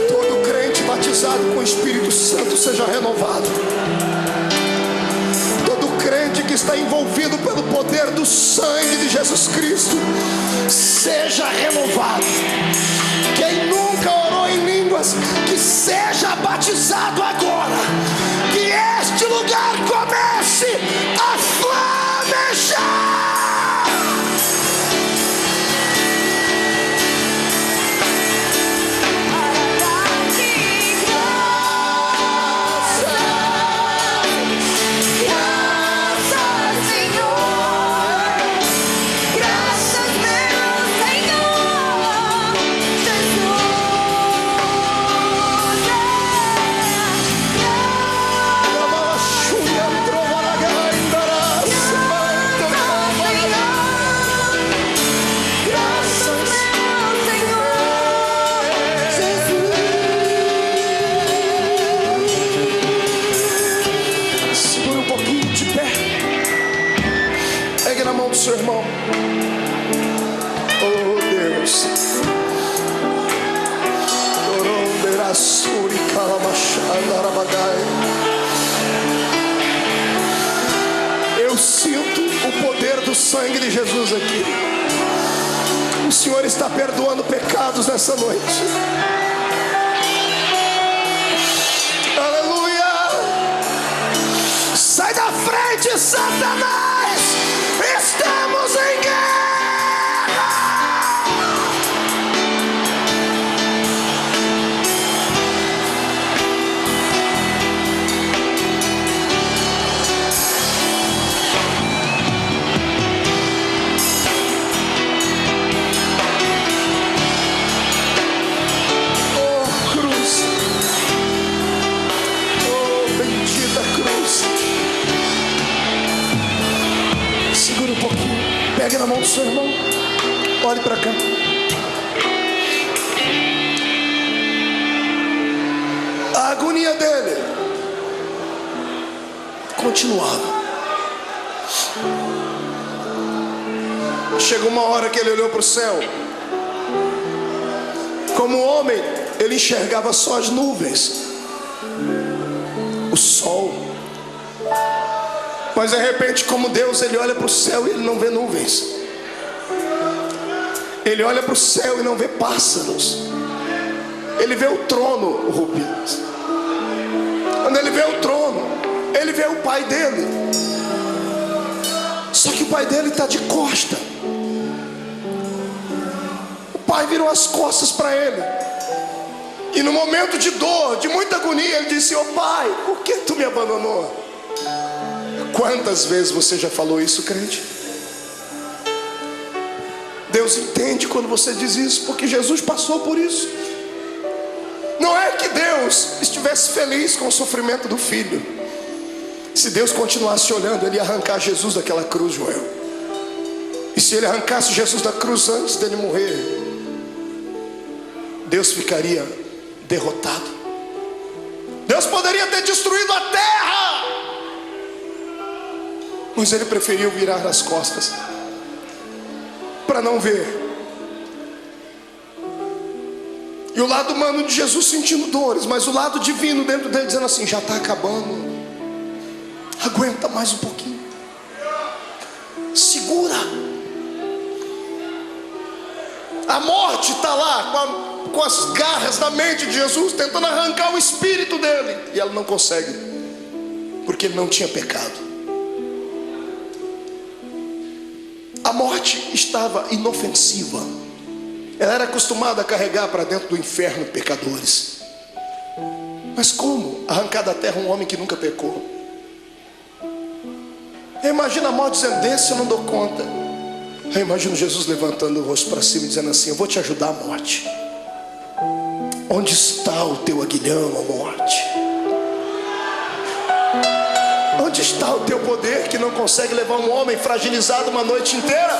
Todo crente batizado com o Espírito Santo seja renovado. Todo crente que está envolvido pelo poder do sangue de Jesus Cristo seja renovado. Quem nunca orou em línguas, que seja batizado agora. Que este lugar comece a flamejar. Seu irmão, oh Deus, eu sinto o poder do sangue de Jesus aqui. O Senhor está perdoando pecados nessa noite. Aleluia! Sai da frente, Satanás! Estamos em guerra! para cá. A agonia dele continuava. Chegou uma hora que ele olhou para o céu. Como homem, ele enxergava só as nuvens, o sol. Mas de repente, como Deus, ele olha para o céu e ele não vê nuvens. Ele olha para o céu e não vê pássaros. Ele vê o trono, Rubens. Quando ele vê o trono, ele vê o pai dele. Só que o pai dele está de costa. O pai virou as costas para ele. E no momento de dor, de muita agonia, ele disse: "Ô pai, por que tu me abandonou?" Quantas vezes você já falou isso, crente? Deus entende quando você diz isso, porque Jesus passou por isso. Não é que Deus estivesse feliz com o sofrimento do filho. Se Deus continuasse olhando, ele ia arrancar Jesus daquela cruz, Joel. E se ele arrancasse Jesus da cruz antes dele morrer, Deus ficaria derrotado. Deus poderia ter destruído a terra, mas ele preferiu virar as costas para não ver. E o lado humano de Jesus sentindo dores, mas o lado divino dentro dele dizendo assim: já está acabando, aguenta mais um pouquinho, segura. A morte está lá com as garras da mente de Jesus, tentando arrancar o espírito dele, e ela não consegue, porque ele não tinha pecado. A morte estava inofensiva. Ela era acostumada a carregar para dentro do inferno pecadores. Mas como arrancar da terra um homem que nunca pecou? Eu imagino a morte dizendo: desse eu não dou conta. Eu imagino Jesus levantando o rosto para cima e dizendo assim: eu vou te ajudar, a morte. Onde está o teu aguilhão, a morte? Onde está o teu poder que não consegue levar um homem fragilizado uma noite inteira?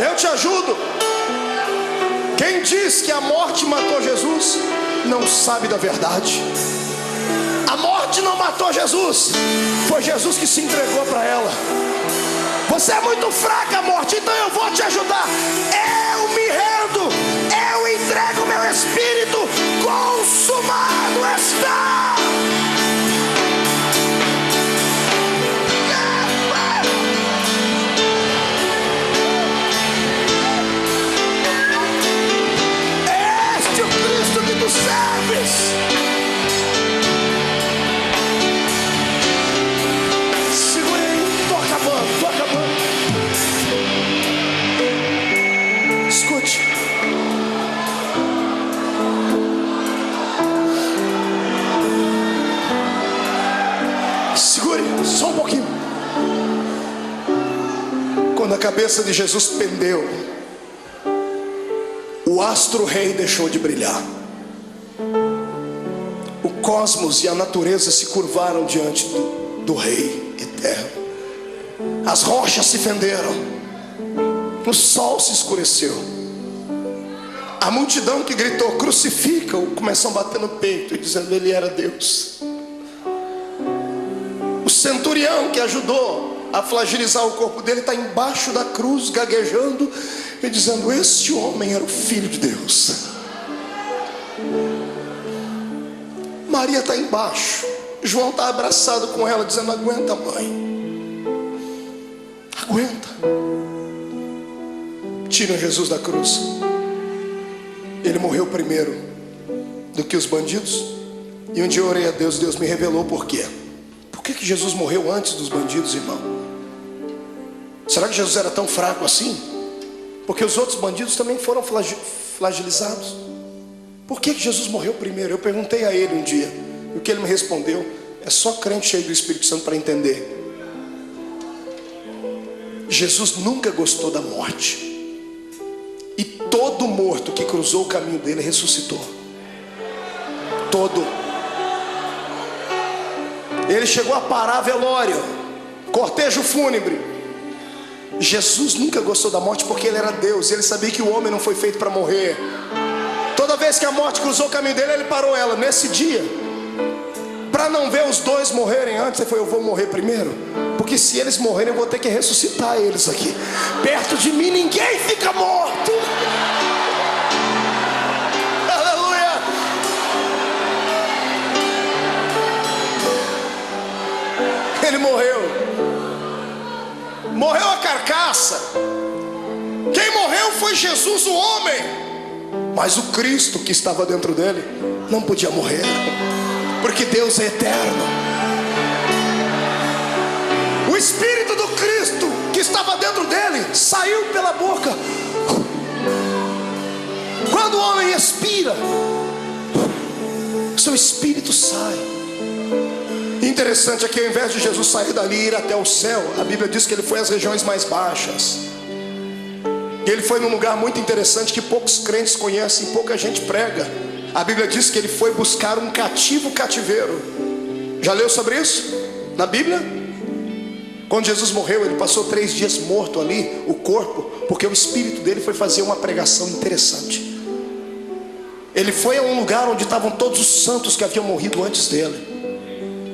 Eu te ajudo. Quem diz que a morte matou Jesus não sabe da verdade. A morte não matou Jesus, foi Jesus que se entregou para ela. Você é muito fraca, morte, então eu vou te ajudar. Eu me rendo, eu entrego meu espírito, consumado está. Este é o Cristo que tu serves. Escute. Segure só um pouquinho. Quando a cabeça de Jesus pendeu, o astro-rei deixou de brilhar. O cosmos e a natureza se curvaram diante do Rei eterno. As rochas se fenderam. O sol se escureceu. A multidão que gritou: crucifica-o, começou a bater no peito e dizendo: ele era Deus. O centurião que ajudou a fragilizar o corpo dele está embaixo da cruz, gaguejando e dizendo: esse homem era o Filho de Deus. Maria está embaixo, João está abraçado com ela, dizendo: aguenta, mãe, aguenta. Tiram Jesus da cruz. Ele morreu primeiro do que os bandidos. E um dia eu orei a Deus, Deus me revelou por quê. Por que Jesus morreu antes dos bandidos, irmão? Será que Jesus era tão fraco assim? Porque os outros bandidos também foram flagelizados. Por que Jesus morreu primeiro? Eu perguntei a ele um dia, e o que ele me respondeu: é só crente cheio do Espírito Santo para entender. Jesus nunca gostou da morte. E todo morto que cruzou o caminho dele ressuscitou. Todo. Ele chegou a parar velório, cortejo fúnebre. Jesus nunca gostou da morte porque ele era Deus. Ele sabia que o homem não foi feito para morrer. Toda vez que a morte cruzou o caminho dele, ele parou ela. Nesse dia, para não ver os dois morrerem antes, ele falou: eu vou morrer primeiro, porque se eles morrerem eu vou ter que ressuscitar eles aqui. Perto de mim ninguém fica morto. Aleluia. Ele morreu a carcaça. Quem morreu foi Jesus, o homem. Mas o Cristo que estava dentro dele não podia morrer, porque Deus é eterno. O Espírito do Cristo que estava dentro dele saiu pela boca. Quando o homem expira, seu espírito sai. Interessante é que ao invés de Jesus sair dali e ir até o céu, a Bíblia diz que ele foi às regiões mais baixas. E ele foi num lugar muito interessante que poucos crentes conhecem, pouca gente prega. A Bíblia diz que ele foi buscar um cativeiro. Já leu sobre isso na Bíblia? Quando Jesus morreu, ele passou 3 dias morto ali, o corpo, porque o espírito dele foi fazer uma pregação interessante. Ele foi a um lugar onde estavam todos os santos que haviam morrido antes dele,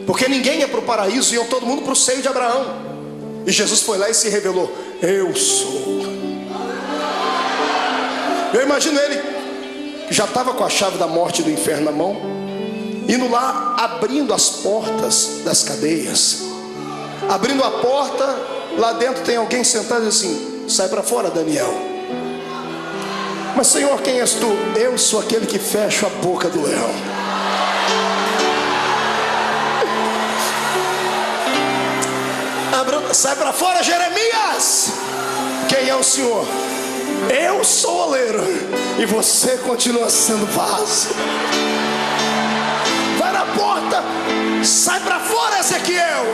porque ninguém ia para o paraíso, iam todo mundo para o seio de Abraão. E Jesus foi lá e se revelou: eu sou. Eu imagino ele, já estava com a chave da morte e do inferno na mão, indo lá, abrindo as portas das cadeias. Abrindo a porta, lá dentro tem alguém sentado assim: sai para fora, Daniel. Mas Senhor, quem és tu? Eu sou aquele que fecha a boca do leão. Sai para fora, Jeremias. Quem é o Senhor? Eu sou o oleiro e você continua sendo vaso. Vai na porta. Sai para fora, Ezequiel.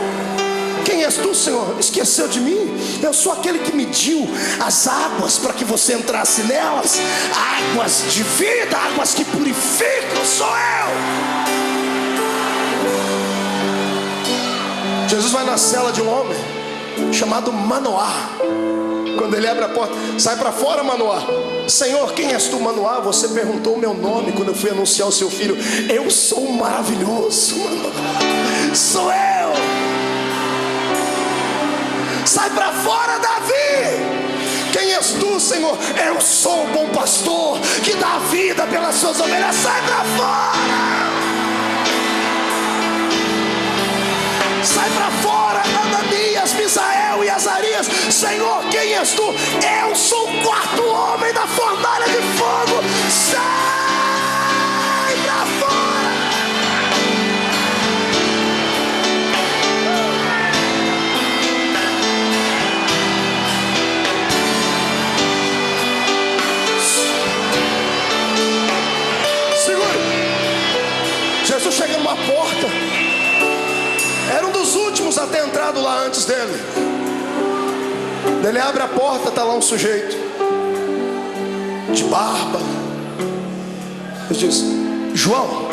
Quem és tu, Senhor? Esqueceu de mim? Eu sou aquele que mediu as águas para que você entrasse nelas. Águas de vida, águas que purificam, sou eu. Jesus vai na cela de um homem chamado Manoá. Quando ele abre a porta: sai para fora, Manoá. Senhor, quem és tu, Manoá? Você perguntou o meu nome quando eu fui anunciar o seu filho. Eu sou o maravilhoso, Manoá. Sou eu. Sai para fora, Davi. Quem és tu, Senhor? Eu sou o bom pastor que dá a vida pelas suas ovelhas. Sai para fora. Sai para fora, Ananias, Misael e Azarias. Senhor, quem és tu? Eu sou o 4º homem da fornalha de fogo. Sai para fora. Segure. Jesus chega numa porta. Era um dos últimos a ter entrado lá antes dele. Ele abre a porta, está lá um sujeito de barba. Ele diz: João,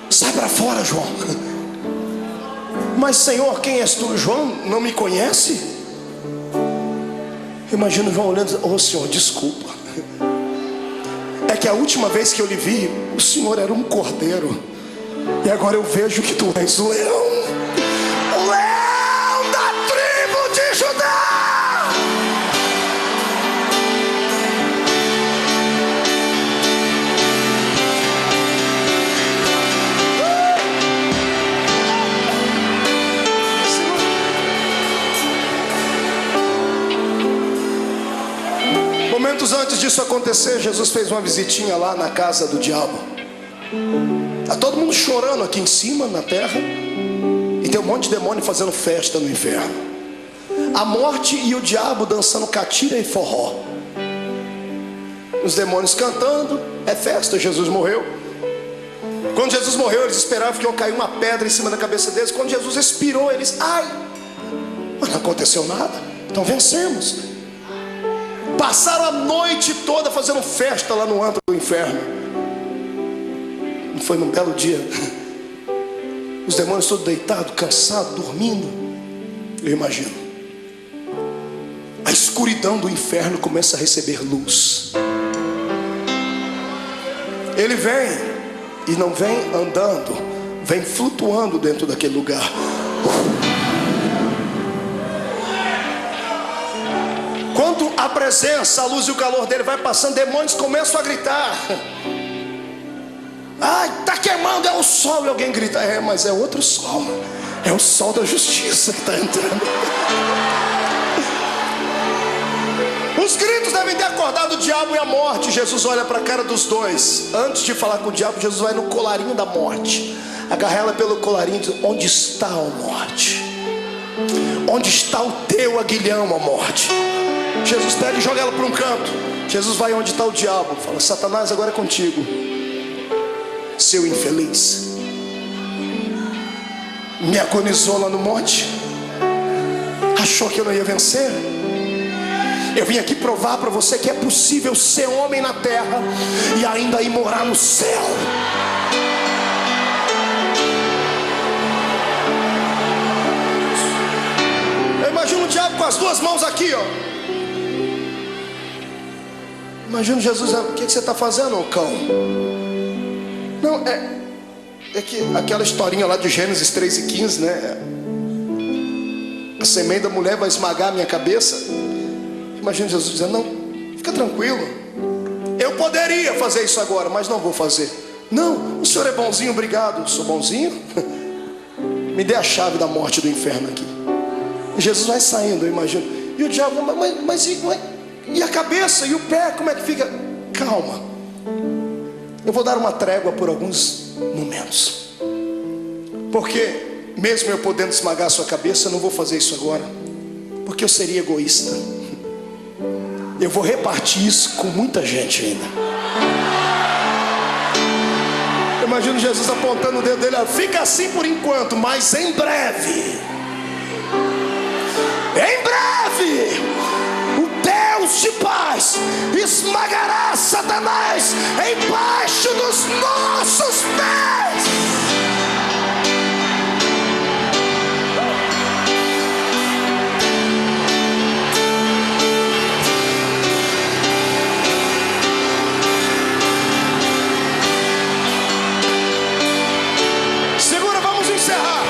sai para fora, João. Mas Senhor, quem és tu? João não me conhece? Imagina João olhando e dizendo: oh Senhor, desculpa. É que a última vez que eu lhe vi, o Senhor era um cordeiro, e agora eu vejo que tu és o leão. O leão da tribo de Judá. Momentos antes disso acontecer, Jesus fez uma visitinha lá na casa do diabo. Está todo mundo chorando aqui em cima, na terra, e tem um monte de demônio fazendo festa no inferno. A morte e o diabo dançando catira e forró. Os demônios cantando, é festa. Jesus morreu. Quando Jesus morreu, eles esperavam que ia cair uma pedra em cima da cabeça deles. Quando Jesus expirou, eles: ai, mas não aconteceu nada, então vencemos. Passaram a noite toda fazendo festa lá no antro do inferno. Não foi num belo dia, os demônios todos deitados, cansados, dormindo. Eu imagino. escuridão do inferno começa a receber luz. Ele vem, e não vem andando, vem flutuando dentro daquele lugar. Quando a presença, a luz e o calor dele vai passando, demônios começam a gritar. Ai, está queimando, é o sol. E alguém grita, mas é outro sol. É o sol da justiça que está entrando. Os gritos devem ter acordado o diabo e a morte. Jesus olha para a cara dos dois. Antes de falar com o diabo, Jesus vai no colarinho da morte, agarra ela pelo colarinho e diz: onde está a morte? Onde está o teu aguilhão, a morte? Jesus pega e joga ela para um canto. Jesus vai onde está o diabo, fala: Satanás, agora é contigo, seu infeliz. Me agonizou lá no monte, achou que eu não ia vencer. Eu vim aqui provar para você que é possível ser homem na terra e ainda ir morar no céu. Eu imagino o diabo com as duas mãos aqui, ó. Imagina Jesus: o que você está fazendo, ô cão? Não, é que aquela historinha lá de Gênesis 3:15, né? A semente da mulher vai esmagar a minha cabeça. Imagina Jesus dizendo: não, fica tranquilo, eu poderia fazer isso agora, mas não vou fazer. Não, o senhor é bonzinho, obrigado. Sou bonzinho? Me dê a chave da morte do inferno aqui. E Jesus vai saindo, eu imagino. E o diabo: mas e a cabeça e o pé, como é que fica? Calma, eu vou dar uma trégua por alguns momentos, porque mesmo eu podendo esmagar a sua cabeça, eu não vou fazer isso agora, porque eu seria egoísta. Eu vou repartir isso com muita gente ainda. Eu imagino Jesus apontando o dedo dele: fica assim por enquanto, mas em breve, o Deus de paz esmagará Satanás embaixo dos nossos pés. Segura, vamos encerrar.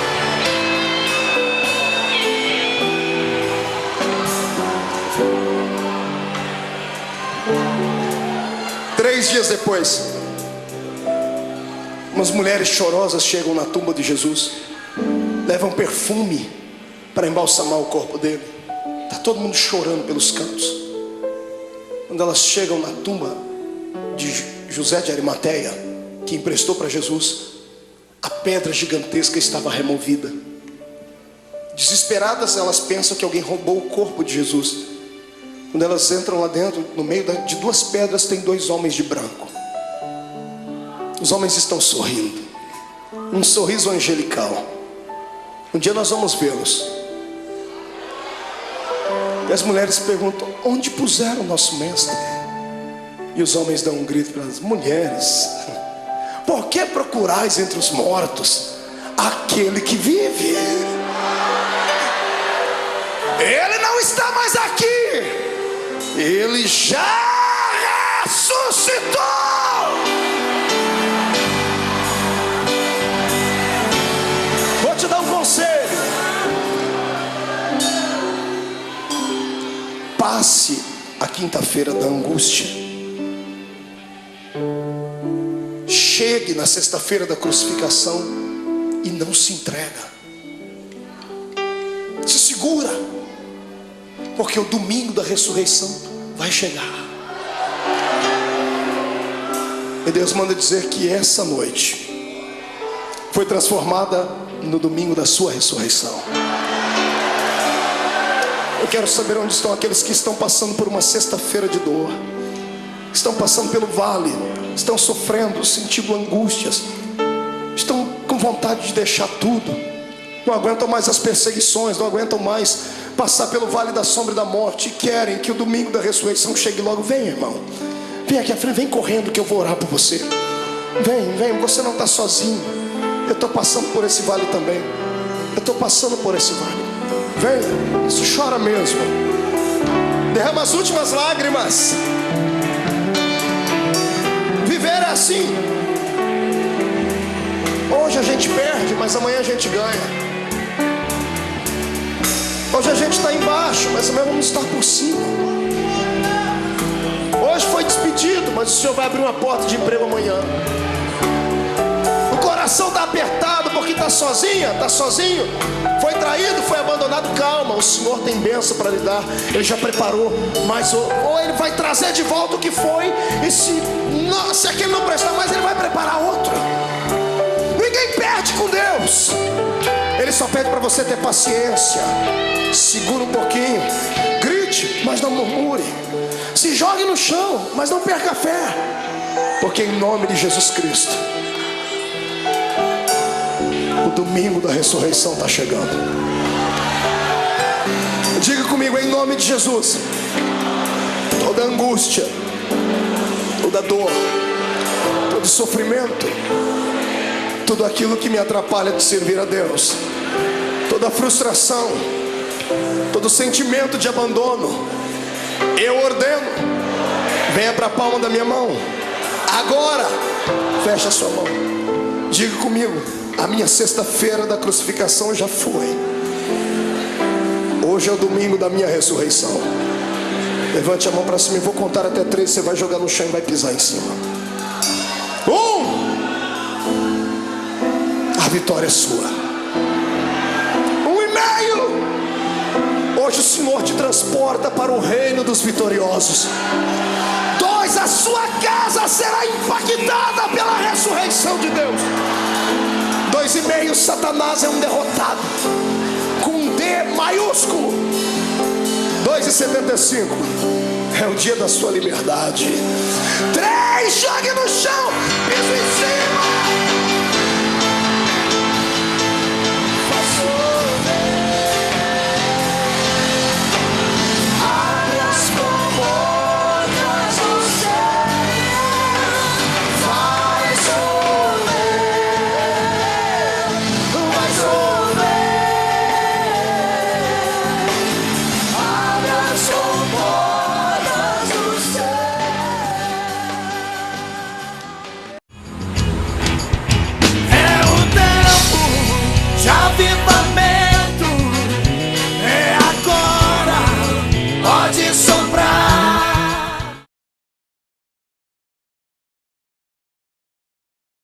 Três dias depois, umas mulheres chorosas chegam na tumba de Jesus, levam perfume para embalsamar o corpo dele. Está todo mundo chorando pelos cantos. Quando elas chegam na tumba de José de Arimateia, que emprestou para Jesus, a pedra gigantesca estava removida. Desesperadas, elas pensam que alguém roubou o corpo de Jesus. Quando elas entram lá dentro, no meio de duas pedras tem dois homens de branco. Os homens estão sorrindo, um sorriso angelical. Um dia nós vamos vê-los. E as mulheres perguntam: onde puseram o nosso mestre? E os homens dão um grito para elas: mulheres, por que procurais entre os mortos aquele que vive? Ele não está mais aqui, ele já ressuscitou. Vou te dar um conselho: passe a quinta-feira da angústia, chegue na sexta-feira da crucificação e não se entrega. Se segura, porque o domingo da ressurreição vai chegar. E Deus manda dizer que essa noite foi transformada no domingo da sua ressurreição. Eu quero saber onde estão aqueles que estão passando por uma sexta-feira de dor, estão passando pelo vale, estão sofrendo, sentindo angústias, estão com vontade de deixar tudo, não aguentam mais as perseguições, não aguentam mais passar pelo vale da sombra e da morte, e querem que o domingo da ressurreição chegue logo. Vem, irmão, vem aqui à frente, vem correndo que eu vou orar por você. Vem, você não está sozinho. Eu estou passando por esse vale também. Eu estou passando por esse vale. Vem, isso chora mesmo. Derrama as últimas lágrimas. Viver é assim. Hoje a gente perde, mas amanhã a gente ganha. Hoje a gente está embaixo, mas amanhã vamos estar por cima. Hoje foi despedido, mas o Senhor vai abrir uma porta de emprego amanhã. O coração está apertado porque está sozinha, está sozinho. Foi traído, foi abandonado. Calma, o Senhor tem bênção para lhe dar. Ele já preparou, mas ou Ele vai trazer de volta o que foi. E se aquele não prestar mais, Ele vai preparar outro. Ninguém perde com Deus. Ele só pede para você ter paciência. Segura um pouquinho. Grite, mas não murmure. Se jogue no chão, mas não perca a fé. Porque em nome de Jesus Cristo, o domingo da ressurreição está chegando. Diga comigo, em nome de Jesus. Toda angústia, toda dor, todo sofrimento, tudo aquilo que me atrapalha de servir a Deus, toda frustração, todo sentimento de abandono, eu ordeno, venha para a palma da minha mão. Agora, fecha a sua mão. Diga comigo, a minha sexta-feira da crucificação já foi. Hoje é o domingo da minha ressurreição. Levante a mão para cima e vou contar até 3. Você vai jogar no chão e vai pisar em cima. 1. A vitória é sua. 1,5. Hoje o Senhor te transporta para o reino dos vitoriosos. 2. A sua casa será impactada pela ressurreição de Deus. 2,5. Satanás é um derrotado, com um D maiúsculo. 2,75. É o dia da sua liberdade. 3. Jogue no